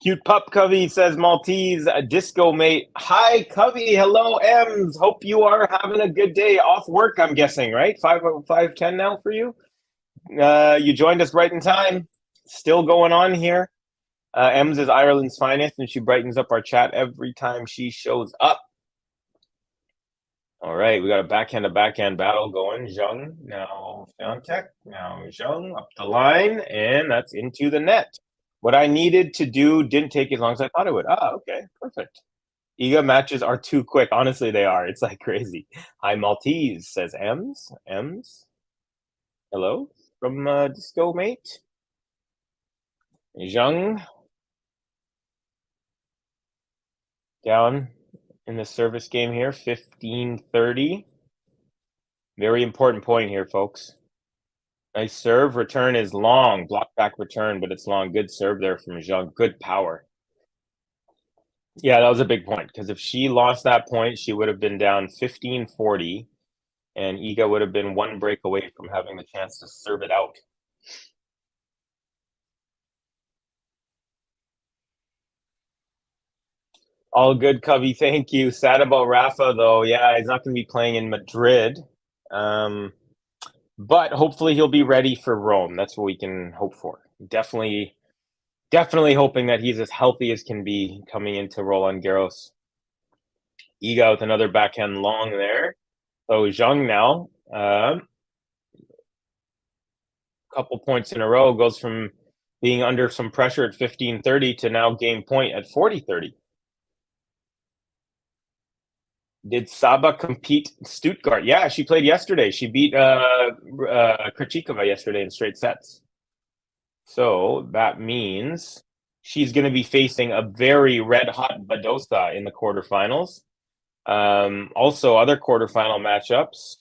Cute pup Covey says Maltese Disco Mate. Hi, Covey. Hello, Ems. Hope you are having a good day. Off work, I'm guessing, right? 5:10 now for you? You joined us right in time. Still going on here. Ems is Ireland's finest, and she brightens up our chat every time she shows up. All right, we got a backhand-to-backhand battle going. Zheng, now SWIATEK, now Zheng up the line, and that's into the net. What I needed to do didn't take as long as I thought it would. Okay, perfect. Iga matches are too quick. Honestly, they are. It's like crazy. Hi, Maltese, says Ems. Ems, hello from Disco Mate. Zheng down in the service game here, 15-30. Very important point here, folks. Nice serve. Return is long. Block back return, but it's long. Good serve there from Zheng. Good power. Yeah, that was a big point, because if she lost that point, she would have been down 15-40, and Iga would have been 1 break away from having the chance to serve it out. All good, Covey. Thank you. Sad about Rafa, though. Yeah, he's not going to be playing in Madrid. But hopefully he'll be ready for Rome. That's what we can hope for. Definitely hoping that he's as healthy as can be coming into Roland Garros. Iga with another backhand long there. So Zheng now, couple points in a row, goes from being under some pressure at 15-30 to now game point at 40-30. Did Saba compete in Stuttgart? Yeah, she played yesterday. She beat Krejcikova yesterday in straight sets. So that means she's going to be facing a very red-hot Badosa in the quarterfinals. Also, other quarterfinal matchups.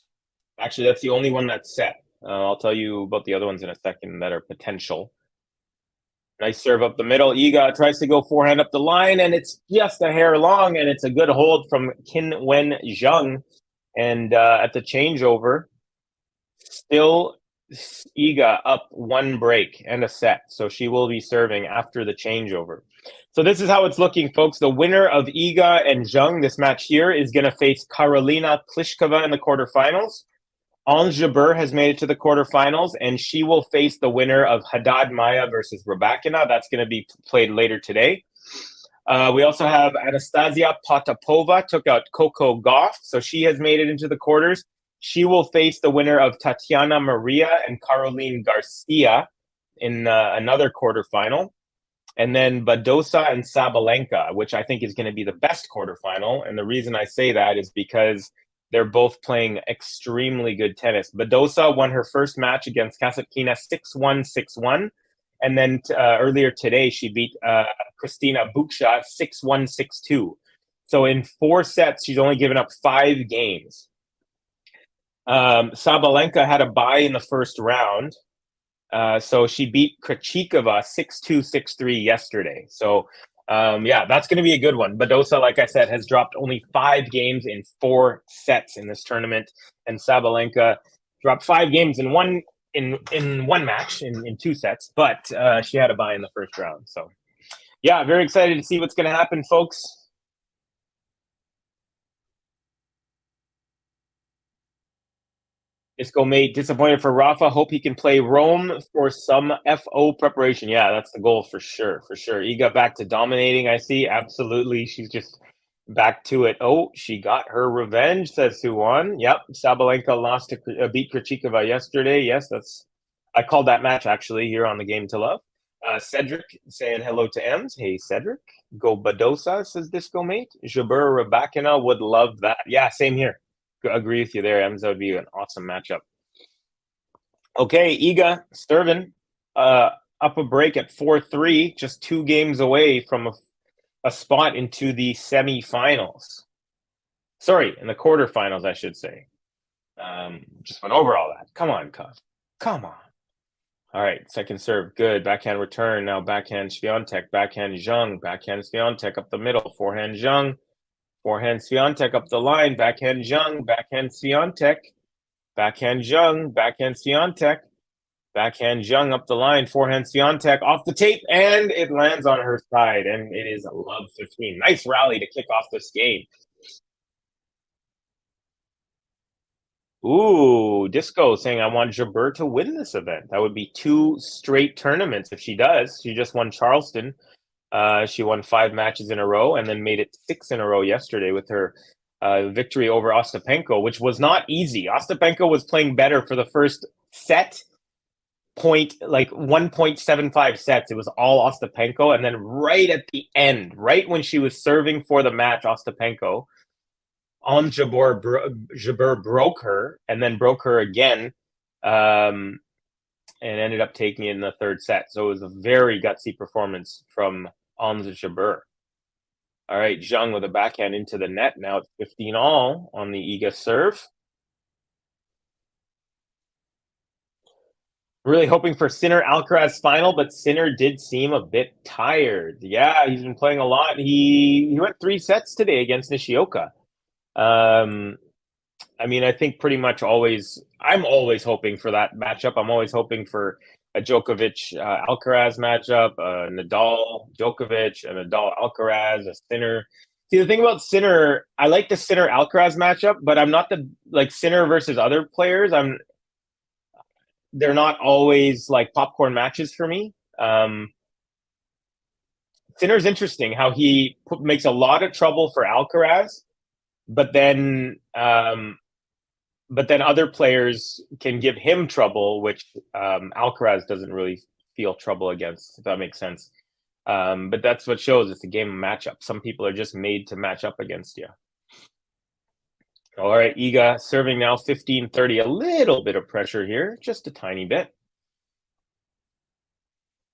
Actually, that's the only one that's set. I'll tell you about the other ones in a second that are potential. Nice serve up the middle. Iga tries to go forehand up the line, and it's just a hair long, and it's a good hold from Qinwen Zheng. And at the changeover, still Iga up 1 break and a set. So she will be serving after the changeover. So this is how it's looking, folks. The winner of Iga and Zheng, this match here, is going to face Karolina Pliskova in the quarterfinals. Ons Jabeur has made it to the quarterfinals, and she will face the winner of Haddad Maia versus Rybakina. That's going to be played later today. We also have Anastasia Potapova took out Coco Gauff, so she has made it into the quarters. She will face the winner of Tatiana Maria and Caroline Garcia in another quarterfinal. And then Badosa and Sabalenka, which I think is going to be the best quarterfinal. And the reason I say that is because they're both playing extremely good tennis. Badosa won her first match against Kasatkina 6-1, 6-1. And then earlier today, she beat Kristina Buksha 6-1, 6-2. So in 4 sets, she's only given up 5 games. Sabalenka had a bye in the first round. So she beat Krejcikova 6-2, 6-3 yesterday. So, yeah, that's going to be a good one. Badosa, like I said, has dropped only 5 games in 4 sets in this tournament. And Sabalenka dropped 5 games in one match in 2 sets. But she had a bye in the first round. So, yeah, very excited to see what's going to happen, folks. Disco mate, disappointed for Rafa. Hope he can play Rome for some FO preparation. Yeah, that's the goal for sure. For sure. Iga back to dominating, I see. Absolutely. She's just back to it. Oh, she got her revenge, says Suwon. Yep. Sabalenka beat Krejcikova yesterday. Yes, I called that match actually here on the Game to Love. Cedric saying hello to Ems. Hey, Cedric. Go Badosa, says Disco mate. Jabeur Rabakina would love that. Yeah, same here. Agree with you there, Ems. That would be an awesome matchup. Okay, Iga Sturvin up a break at 4-3, just 2 games away from a spot into the semifinals. Sorry, in the quarterfinals, I should say. Just went over all that. Come on, Cuff. Come on. All right, second serve, good. Backhand return. Now backhand Swiatek, backhand Zheng, backhand Swiatek up the middle, forehand Zheng. Forehand Swiatek up the line, backhand Zheng, backhand Swiatek, backhand Zheng, backhand Swiatek, backhand Zheng up the line, forehand Swiatek off the tape, and it lands on her side, and it is a love 15. Nice rally to kick off this game. Ooh, Disco saying I want Jabeur to win this event. That would be 2 straight tournaments if she does. She just won Charleston. She won 5 matches in a row and then made it 6 in a row yesterday with her victory over Ostapenko, which was not easy. Ostapenko was playing better for the first set, 1.75 sets. It was all Ostapenko. And then right at the end, right when she was serving for the match, Ostapenko, Jabeur broke her and then broke her again. And ended up taking it in the third set. So it was a very gutsy performance from Ons Jabeur. All right, Zheng with a backhand into the net. Now it's 15 all on the Iga serve. Really hoping for Sinner Alcaraz final, but Sinner did seem a bit tired. Yeah, he's been playing a lot. He went 3 sets today against Nishioka. I mean, I think pretty much I'm always hoping for that matchup. I'm always hoping for a Djokovic Alcaraz matchup, Nadal Djokovic, a Nadal Alcaraz, a Sinner. See, the thing about Sinner, I like the Sinner Alcaraz matchup, but I'm not Sinner versus other players. They're not always like popcorn matches for me. Sinner's interesting how he makes a lot of trouble for Alcaraz, but then other players can give him trouble, which Alcaraz doesn't really feel trouble against, if that makes sense. But that's what shows it's a game of matchup. Some people are just made to match up against you. All right, Iga serving now 15-30. A little bit of pressure here, just a tiny bit.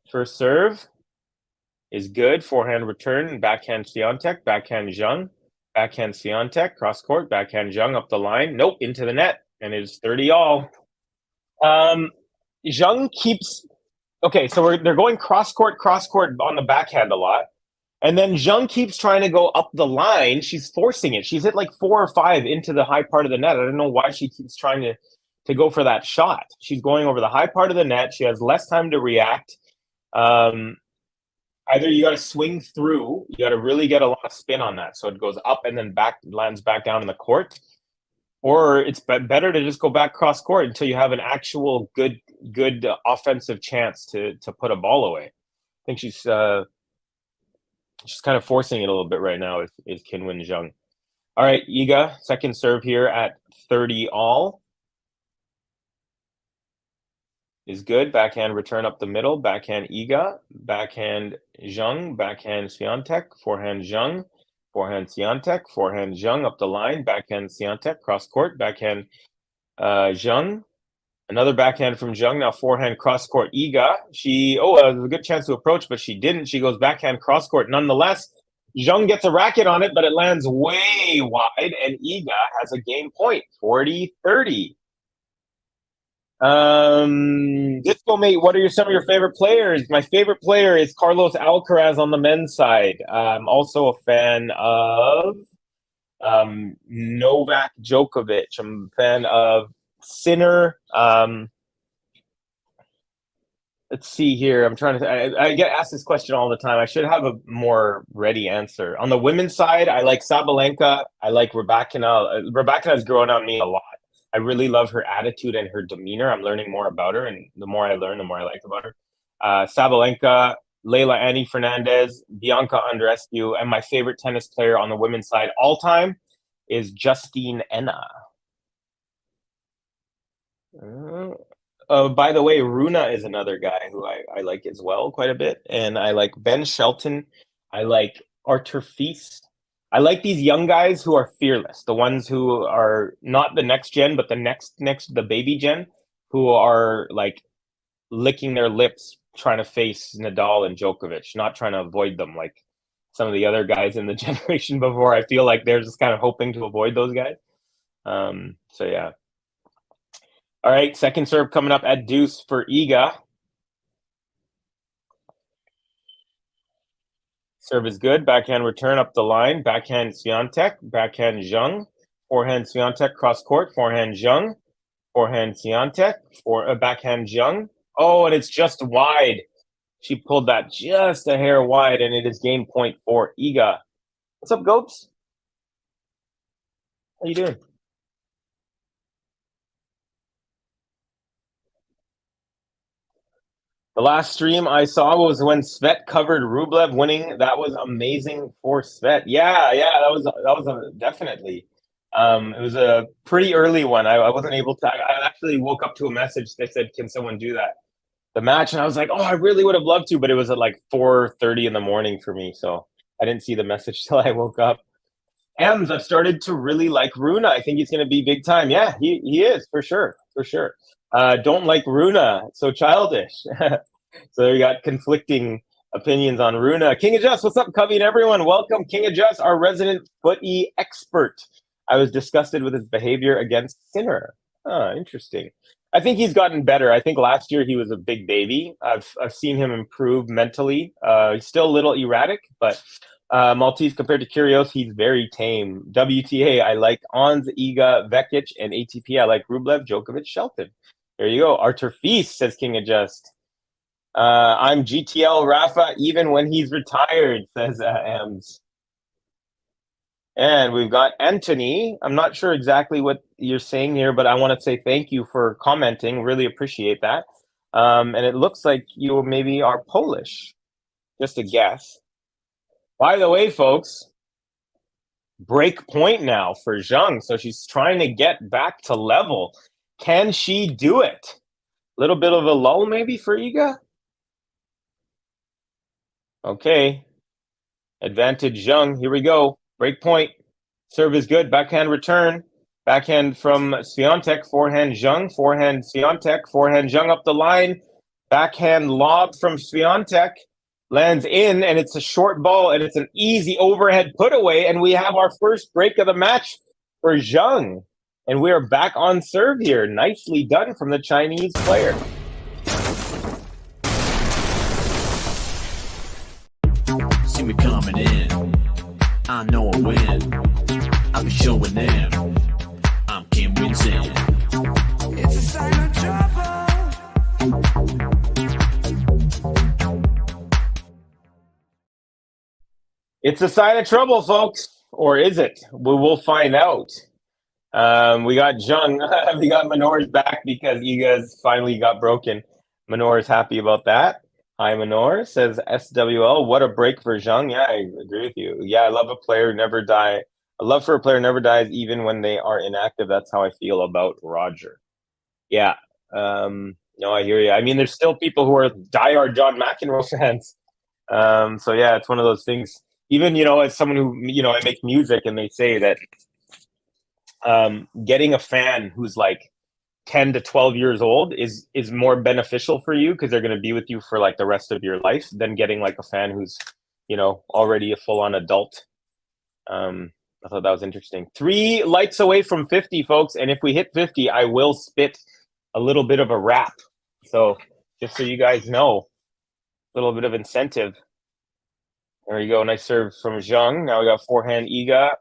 First serve is good. Forehand return, backhand Swiatek, backhand Zheng. Backhand Swiatek, cross court, backhand Zheng up the line. Nope, into the net, and it's 30 all. Zheng keeps... Okay, so they're going cross court on the backhand a lot. And then Zheng keeps trying to go up the line. She's forcing it. She's hit like 4 or 5 into the high part of the net. I don't know why she keeps trying to go for that shot. She's going over the high part of the net. She has less time to react. Either you got to swing through, you got to really get a lot of spin on that, so it goes up and then lands back down in the court, or it's better to just go back cross court until you have an actual good offensive chance to put a ball away. I think she's kind of forcing it a little bit right now. Is Qinwen Zheng. All right, Iga second serve here at 30 all. Is good. Backhand return up the middle. Backhand Iga. Backhand Zheng. Backhand Swiatek. Forehand Zheng. Forehand Swiatek. Forehand Zheng up the line. Backhand Swiatek. Cross court. Backhand Zheng. Another backhand from Zheng. Now forehand cross court Iga. There's a good chance to approach, but she didn't. She goes backhand cross court nonetheless. Zheng gets a racket on it, but it lands way wide, and Iga has a game point, 40-30. Disco mate, what are some of your favorite players? My favorite player is Carlos Alcaraz on the men's side. I'm also a fan of Novak Djokovic. I'm a fan of Sinner. Let's see here. I'm trying to. I get asked this question all the time. I should have a more ready answer. On the women's side, I like Sabalenka. I like Rybakina. Rybakina has grown on me a lot. I really love her attitude and her demeanor. I'm learning more about her, and the more I learn, the more I like about her. Sabalenka, Leila Annie Fernandez, Bianca Andreescu, and my favorite tennis player on the women's side all time is Justine Enna. By the way, Runa is another guy who I like as well quite a bit. And I like Ben Shelton. I like Arthur Feast. I like these young guys who are fearless, the ones who are not the next gen, but the next the baby gen, who are like licking their lips trying to face Nadal and Djokovic, not trying to avoid them like some of the other guys in the generation before. I feel like they're just kind of hoping to avoid those guys. So yeah. All right, second serve coming up at deuce for Iga. Serve is good. Backhand return up the line. Backhand Swiatek. Backhand Zheng. Forehand Swiatek cross court. Forehand Zheng. Forehand Swiatek. Backhand Zheng. Oh, and it's just wide. She pulled that just a hair wide, and it is game point for Iga. What's up, Gopes? How you doing? The last stream I saw was when Svet covered Rublev winning. That was amazing for Svet. Yeah, that was definitely. It was a pretty early one. I wasn't able to. I actually woke up to a message that said, "Can someone do that?" The match, and I was like, "Oh, I really would have loved to," but it was at like 4:30 in the morning for me, so I didn't see the message till I woke up. Ems, I've started to really like Runa. I think he's going to be big time. Yeah, he is for sure. Don't like Runa, so childish. So you got conflicting opinions on Runa. King of Just, what's up, Covey and everyone? Welcome, King of Just, our resident footy expert. I was disgusted with his behavior against Sinner. Interesting. I think he's gotten better. I think last year he was a big baby. I've seen him improve mentally. He's still a little erratic, but Maltese compared to Kyrgios, he's very tame. WTA, I like Ons, Iga, Vekic, and ATP, I like Rublev, Djokovic, Shelton. There you go. Arthur Feast, says King of Just. I'm GTL Rafa even when he's retired, says Ems. And we've got Anthony. I'm not sure exactly what you're saying here, but I want to say thank you for commenting. Really appreciate that. And it looks like you maybe are Polish. Just a guess. By the way, folks, break point now for Zheng. So she's trying to get back to level. Can she do it? A little bit of a lull maybe for Iga? Okay. Advantage Zheng. Here we go. Break point. Serve is good. Backhand return. Backhand from Swiatek. Forehand Zheng. Forehand Swiatek. Forehand Zheng up the line. Backhand lob from Swiatek. Lands in, and it's a short ball, and it's an easy overhead put away, and we have our first break of the match for Zheng. And we are back on serve here. Nicely done from the Chinese player. See me coming in. I know I win. I'll be showing them. I'm Qinwen. It's a sign of trouble. It's a sign of trouble, folks. Or is it? We will find out. We got Zheng. We got Menor's back because Iga's finally got broken. Menor is happy about that. Hi, Menor, says SWL. What a break for Zheng. Yeah, I agree with you. Yeah, I love a player never die. A love for a player never dies even when they are inactive. That's how I feel about Roger. Yeah. No, I hear you. I mean, there's still people who are diehard John McEnroe fans. So yeah, it's one of those things. Even, as someone who, I make music, and they say that getting a fan who's like 10 to 12 years old is more beneficial for you because they're going to be with you for like the rest of your life than getting like a fan who's already a full-on adult. I thought that was interesting. 3 lights away from 50, folks. And if we hit 50, I will spit a little bit of a wrap. So just so you guys know, a little bit of incentive. There you go. Nice serve from Zheng. Now we got forehand Iga.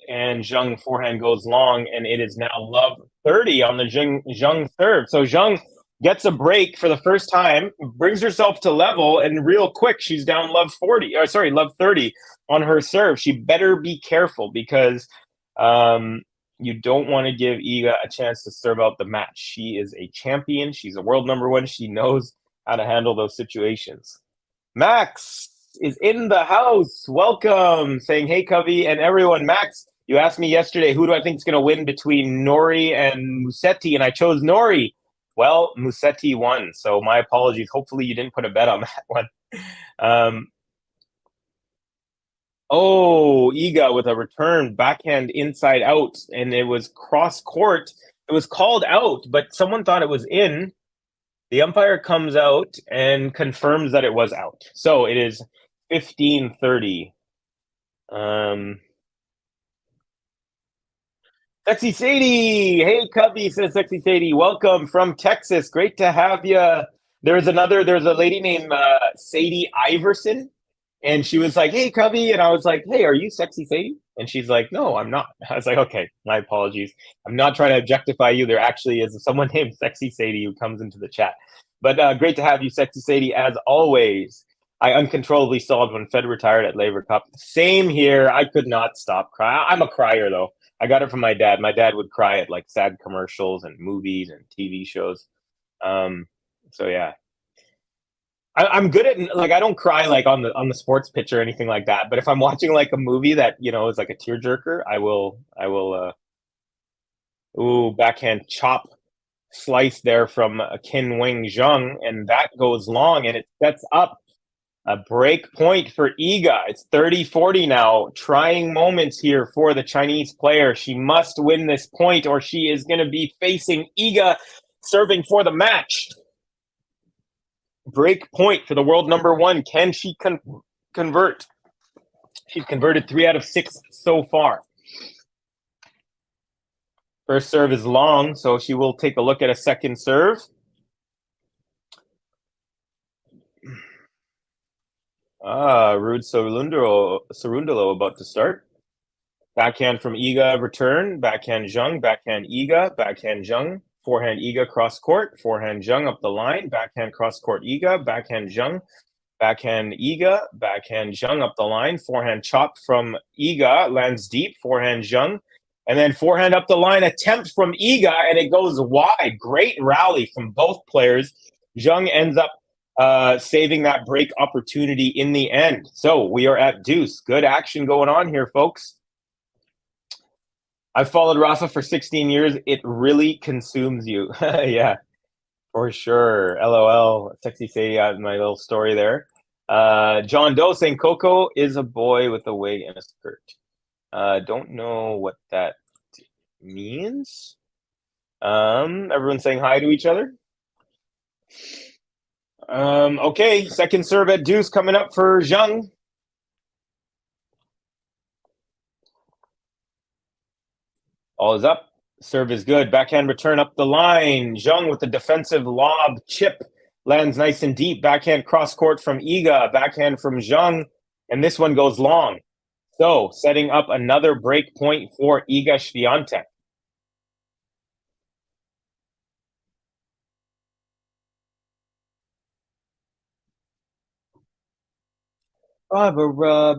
And Zheng forehand goes long. And it is now love 30 on the Zheng serve. So Zheng gets a break for the first time, brings herself to level, and real quick, she's down love 30 on her serve. She better be careful because you don't want to give Iga a chance to serve out the match. She is a champion. She's a world number 1. She knows how to handle those situations. Max is in the house. Welcome. Saying, hey, Covey, and everyone. Max, you asked me yesterday, who do I think is going to win between Norrie and Musetti, and I chose Norrie. Well, Musetti won, so my apologies. Hopefully you didn't put a bet on that one. Iga with a return backhand inside out, and it was cross court. It was called out, but someone thought it was in. The umpire comes out and confirms that it was out. So it is 15-30. Sexy Sadie! Hey, Cubby, says Sexy Sadie. Welcome from Texas. Great to have you. There's a lady named Sadie Iverson, and she was like, hey, Cubby. And I was like, hey, are you Sexy Sadie? And she's like, no, I'm not. I was like, okay, my apologies. I'm not trying to objectify you. There actually is someone named Sexy Sadie who comes into the chat. But great to have you, Sexy Sadie, as always. I uncontrollably sobbed when Fed retired at Laver Cup. Same here. I could not stop crying. I'm a crier, though. I got it from my dad. My dad would cry at like sad commercials and movies and TV shows. So yeah, I'm good at like I don't cry like on the sports pitch or anything like that. But if I'm watching like a movie that is like a tearjerker, I will. Backhand chop slice there from Qinwen Zheng, and that goes long, and it sets up a break point for Iga. It's 30-40 now. Trying moments here for the Chinese player. She must win this point or she is going to be facing Iga serving for the match. Break point for the world number 1. Can she convert? She's converted 3 out of 6 so far. First serve is long, so she will take a look at a second serve. Rude Cerundolo about to start. Backhand from Iga, return. Backhand Zheng, backhand Iga, backhand Zheng. Forehand Iga, cross court. Forehand Zheng up the line. Backhand cross court Iga, backhand Zheng. Backhand Iga, backhand Zheng up the line. Forehand chop from Iga, lands deep. Forehand Zheng. And then forehand up the line attempt from Iga, and it goes wide. Great rally from both players. Zheng ends up saving that break opportunity in the end. So we are at deuce. Good action going on here, folks. I've followed Rafa for 16 years. It really consumes you. Yeah, for sure. LOL. Sexy Sadie, my little story there. John Doe saying Coco is a boy with a wig and a skirt. Don't know what that means. Everyone's saying hi to each other. Okay, second serve at deuce coming up for Zheng. All is up. Serve is good. Backhand return up the line. Zheng with the defensive lob chip. Lands nice and deep. Backhand cross court from Iga. Backhand from Zheng. And this one goes long. So setting up another break point for Iga SWIATEK. Barbara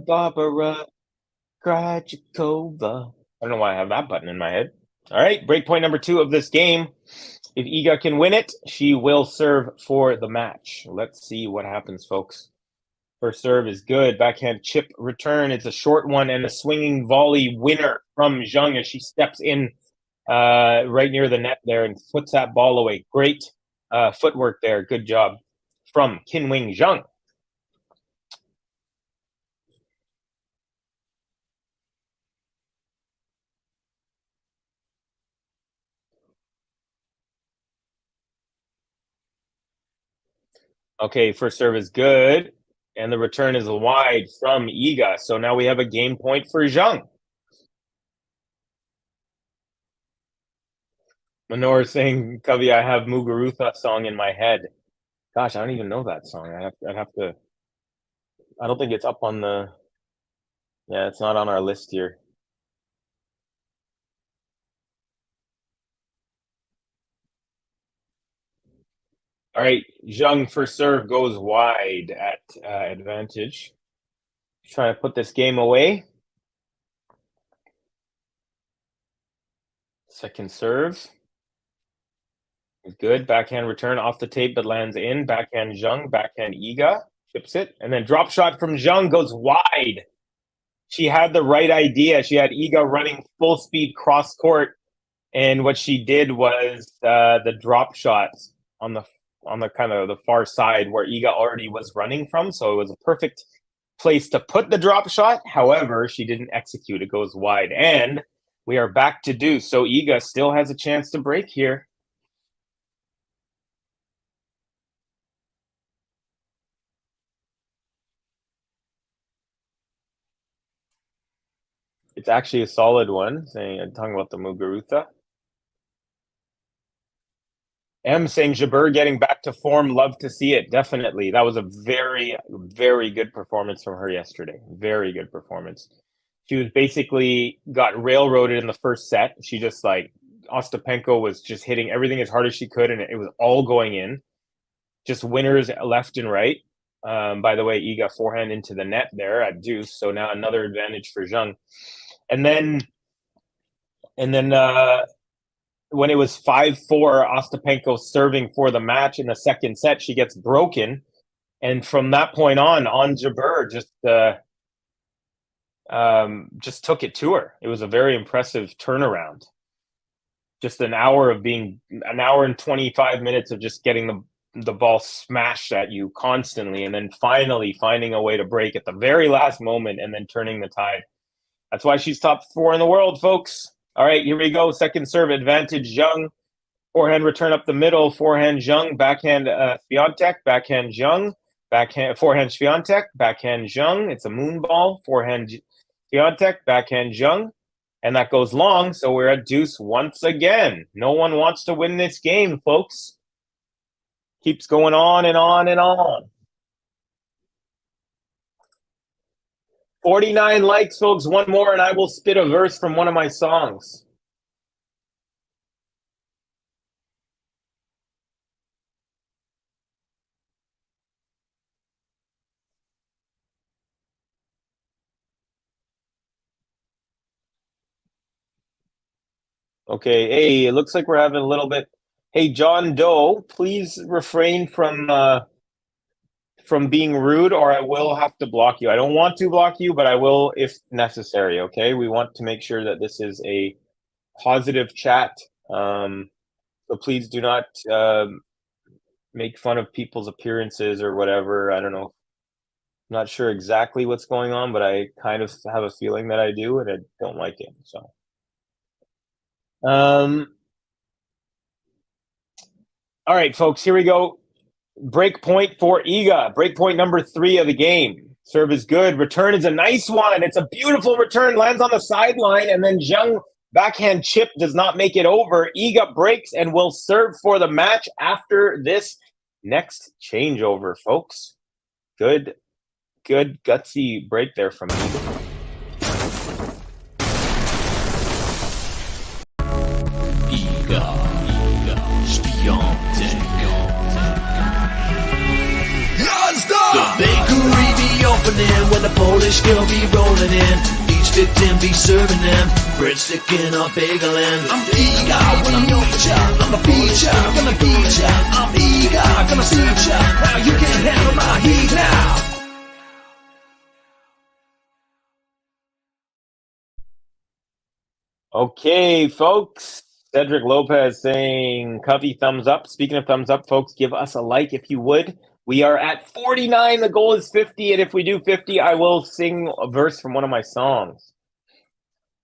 Krajcikova. I don't know why I have that button in my head. All right, break point number 2 of this game. If Iga can win it, she will serve for the match. Let's see what happens, folks. First serve is good. Backhand chip return. It's a short one and a swinging volley winner from Zheng as she steps in right near the net there and puts that ball away. Great footwork there. Good job from Qinwen Zheng. Okay, first serve is good. And the return is wide from Iga. So now we have a game point for Zheng. Manor saying, Kavi, I have Muguruza song in my head. Gosh, I don't even know that song. I'd have to. I don't think it's up on the. Yeah, it's not on our list here. All right, Zheng for serve goes wide at advantage. Trying to put this game away. Second serve. Good. Backhand return off the tape, but lands in. Backhand Zheng, backhand Iga. Chips it. And then drop shot from Zheng goes wide. She had the right idea. She had Iga running full speed cross court. And what she did was the drop shot on the kind of the far side where Iga already was running from. So it was a perfect place to put the drop shot. However, she didn't execute. It goes wide. And we are back to deuce. So Iga still has a chance to break here. It's actually a solid one, talking about the Muguruza. M saying Jabeur getting back to form, love to see it. Definitely. That was a very, very good performance from her yesterday. Very good performance. She was basically got railroaded in the first set. She just Ostapenko was just hitting everything as hard as she could, and it was all going in. Just winners left and right. By the way, Iga forehand into the net there at deuce. So now another advantage for Zheng. And then when it was 5-4, Ostapenko serving for the match in the second set, she gets broken. And from that point on Jabeur just took it to her. It was a very impressive turnaround. Just an hour and 25 minutes of just getting the ball smashed at you constantly, and then finally finding a way to break at the very last moment and then turning the tide. That's why she's top 4 in the world, folks. All right, here we go. Second serve advantage, Zheng. Forehand return up the middle. Forehand Zheng. Backhand SWIATEK. Backhand Zheng. Forehand SWIATEK. Backhand Zheng. It's a moon ball. Forehand SWIATEK. Backhand Zheng. And that goes long, so we're at deuce once again. No one wants to win this game, folks. Keeps going on and on and on. 49 likes, folks. One more, and I will spit a verse from one of my songs. Okay, hey, it looks like we're having a little bit. Hey, John Doe, please refrain from being rude, or I will have to block you. I don't want to block you, but I will if necessary. Okay, we want to make sure that this is a positive chat. So please do not make fun of people's appearances or whatever. I don't know. I'm not sure exactly what's going on, but I kind of have a feeling that I do, and I don't like it. So, all right, folks, here we go. Break point for Iga. Break point number 3 of the game. Serve is good. Return is a nice one. It's a beautiful return. Lands on the sideline, and then Zheng backhand chip does not make it over. Iga breaks and will serve for the match after this next changeover, folks. Good gutsy break there from Iga. Iga SWIATEK. The bakery be opening when the Polish girl be rolling in. Each victim be serving them breadstick in a bagel and I'm Iga when I'm your child. I'm a feature, gonna beat ya. I'm Iga, gonna suit ya. Now you can't handle my heat now. Okay, folks. Cedric Lopez saying, Covey, thumbs up. Speaking of thumbs up, folks, give us a like if you would. We are at 49. The goal is 50. And if we do 50, I will sing a verse from one of my songs.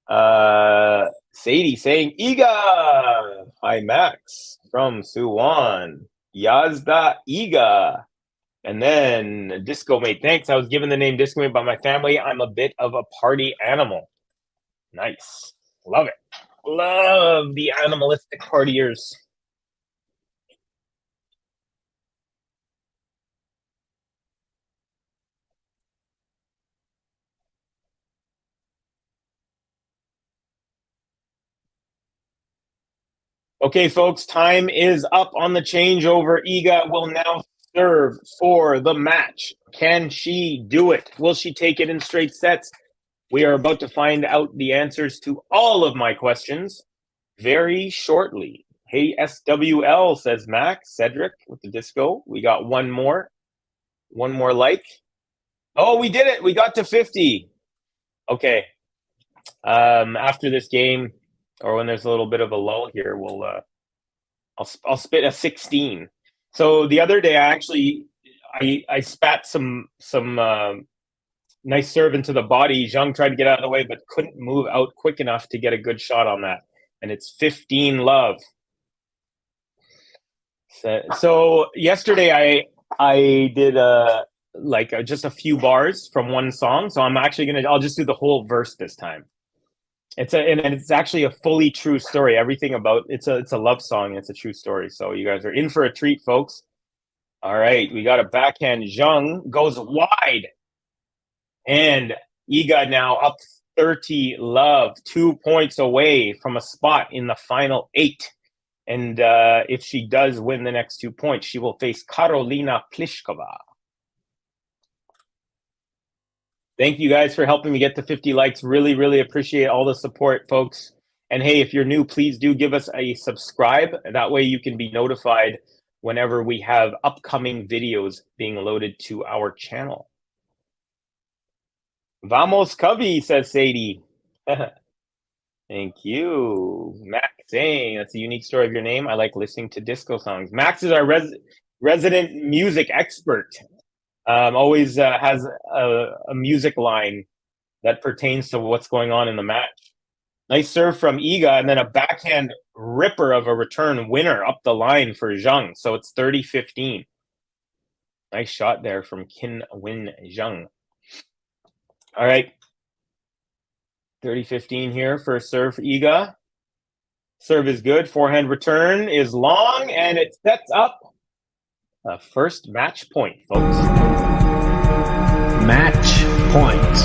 Sadie saying, Iga. Hi, Max from Suwon. Yazda Iga. And then Disco Mate. Thanks. I was given the name Disco Mate by my family. I'm a bit of a party animal. Nice. Love it. Love the animalistic partiers. Okay, folks, time is up on the changeover. Iga will now serve for the match. Can she do it? Will she take it in straight sets? We are about to find out the answers to all of my questions very shortly. Hey, SWL, says Max. Cedric with the disco. We got one more. One more like. Oh, we did it. We got to 50. Okay. After this game, or when there's a little bit of a lull here, we'll I'll spit a 16. So the other day, I spat some nice serve into the body. Zheng tried to get out of the way, but couldn't move out quick enough to get a good shot on that. And it's 15 love. So yesterday I did just a few bars from one song. So I'll just do the whole verse this time. It's actually a fully true story. Everything about it's a love song. It's a true story. So you guys are in for a treat, folks. All right, we got a backhand. Zheng goes wide. And Iga now up 30 love, 2 points away from a spot in the final 8. And if she does win the next 2 points, she will face Karolina Pliskova. Thank you guys for helping me get to 50 likes. Really, really appreciate all the support, folks. And hey, if you're new, please do give us a subscribe. That way you can be notified whenever we have upcoming videos being loaded to our channel. Vamos Cubby, says Sadie. Thank you. Max saying, that's a unique story of your name. I like listening to disco songs. Max is our resident music expert. Always has a music line that pertains to what's going on in the match. Nice serve from Iga, and then a backhand ripper of a return winner up the line for Zheng. So it's 30-15. Nice shot there from Qinwen Zheng. All right. 30-15 here for a serve for Iga. Serve is good. Forehand return is long, and it sets up a first match point, folks. Match point.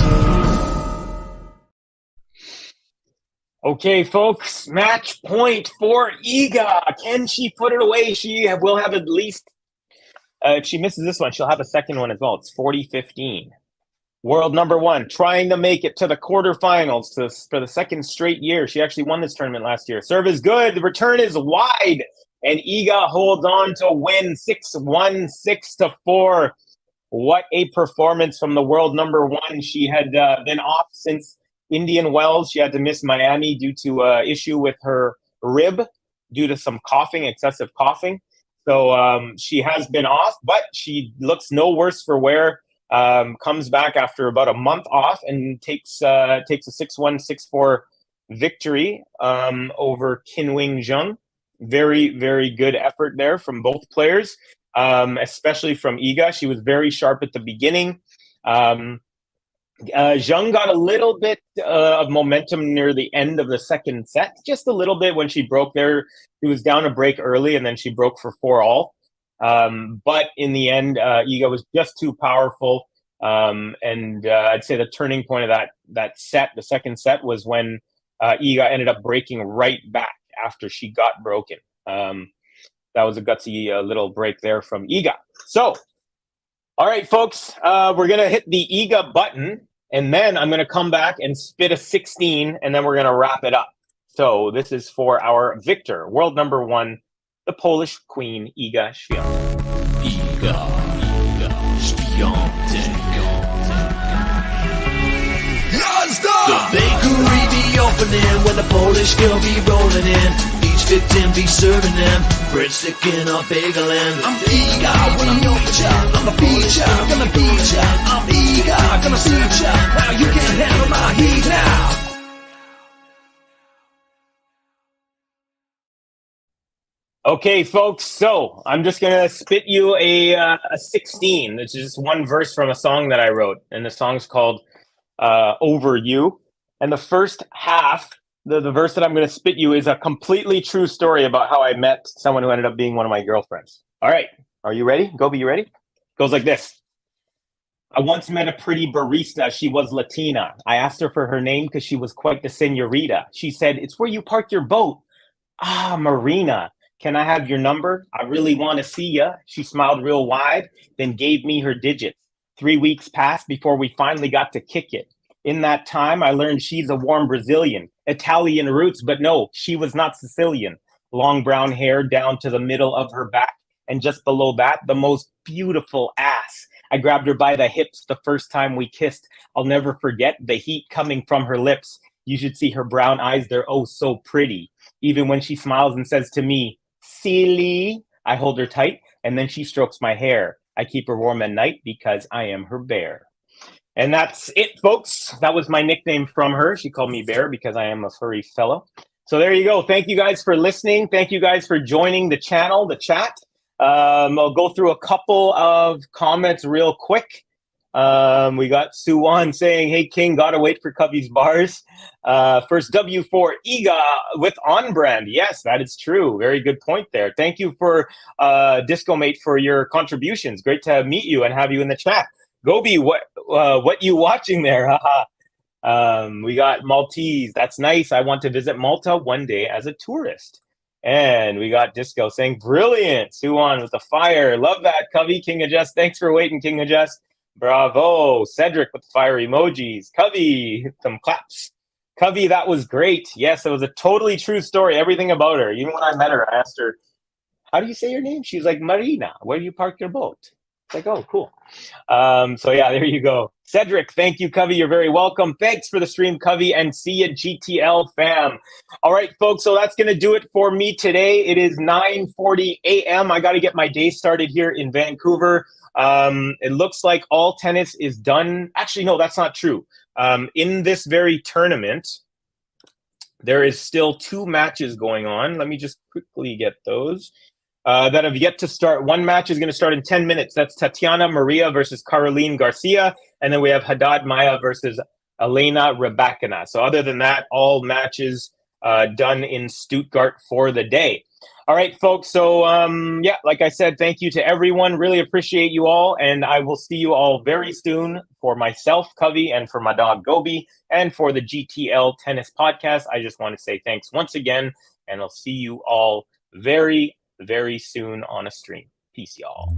Okay, folks, match point for Iga. Can she put it away? She will have at least, if she misses this one, she'll have a second one as well. It's 40-15. World number 1, trying to make it to the quarterfinals for the second straight year. She actually won this tournament last year. Serve is good. The return is wide. And Iga holds on to win 6-1, 6-4. What a performance from the world number 1. She had been off since Indian Wells. She had to miss Miami due to an issue with her rib due to some coughing, excessive coughing. So she has been off, but she looks no worse for wear. Comes back after about a month off and takes a 6-1, 6-4 victory over Qinwen Zheng. Very, very good effort there from both players, especially from Iga. She was very sharp at the beginning. Zheng got a little bit of momentum near the end of the second set, just a little bit when she broke there. She was down a break early, and then she broke for 4-all. But in the end, Iga was just too powerful. And I'd say the turning point of that set, the second set, was when Iga ended up breaking right back after she got broken. That was a gutsy little break there from Iga. So, all right, folks, we're going to hit the Iga button, and then I'm going to come back and spit a 16, and then we're going to wrap it up. So this is for our victor, world number 1, the Polish queen, Iga SWIATEK. Iga SWIATEK. The bakery be opening when the Polish girl be rolling in. Each victim be serving them breadstick in a bagel and I'm Iga when I'm your child. I'm a feature, gonna beat ya. I'm Iga, gonna suit ya. Now you can't handle my heat now. Okay, folks. So I'm just gonna spit you a 16. It's just one verse from a song that I wrote, and the song's called "Over You." And the first half, the verse that I'm gonna spit you, is a completely true story about how I met someone who ended up being one of my girlfriends. All right, are you ready? Gobi, you ready? Goes like this. I once met a pretty barista. She was Latina. I asked her for her name because she was quite the senorita. She said, "It's where you park your boat." Ah, Marina. Can I have your number? I really want to see ya. She smiled real wide, then gave me her digits. 3 weeks passed before we finally got to kick it. In that time, I learned she's a warm Brazilian, Italian roots, but no, she was not Sicilian. Long brown hair down to the middle of her back, and just below that, the most beautiful ass. I grabbed her by the hips the first time we kissed. I'll never forget the heat coming from her lips. You should see her brown eyes, they're oh so pretty. Even when she smiles and says to me, "Silly," I hold her tight, and then she strokes my hair. I keep her warm at night because I am her bear. And that's it, folks. That was my nickname from her. She called me Bear because I am a furry fellow. So there you go. Thank you guys for listening. Thank you guys for joining the channel, the chat. I'll go through a couple of comments real quick. We got Suwan saying, "Hey King, gotta wait for Cubby's bars." First W4 Iga with On Brand. Yes, that is true. Very good point there. Thank you for Disco Mate for your contributions. Great to meet you and have you in the chat. Gobi, what you watching there? Haha. We got Maltese. That's nice. I want to visit Malta one day as a tourist. And we got Disco saying, "Brilliant." Suwan with the fire. Love that, Cubby. King of Just. Thanks for waiting, King of Just. Bravo. Cedric with the fire emojis. Cubby, some claps. Cubby, that was great. Yes, it was a totally true story. Everything about her. Even when I met her, I asked her, "How do you say your name?" She's like, "Marina. Where do you park your boat?" It's like, oh, cool. So yeah, there you go. Cedric, thank you, Covey. You're very welcome. Thanks for the stream, Covey, and see ya, GTL fam. All right, folks, so that's going to do it for me today. It is 9:40 a.m. I got to get my day started here in Vancouver. It looks like all tennis is done. Actually, no, that's not true. In this very tournament, there is still 2 matches going on. Let me just quickly get those. That have yet to start. One match is going to start in 10 minutes. That's Tatiana Maria versus Caroline Garcia. And then we have Haddad Maya versus Elena Rybakina. So other than that, all matches done in Stuttgart for the day. All right, folks. So, yeah, like I said, thank you to everyone. Really appreciate you all. And I will see you all very soon for myself, Covey, and for my dog, Gobi, and for the GTL Tennis Podcast. I just want to say thanks once again, and I'll see you all very soon on a stream. Peace, y'all.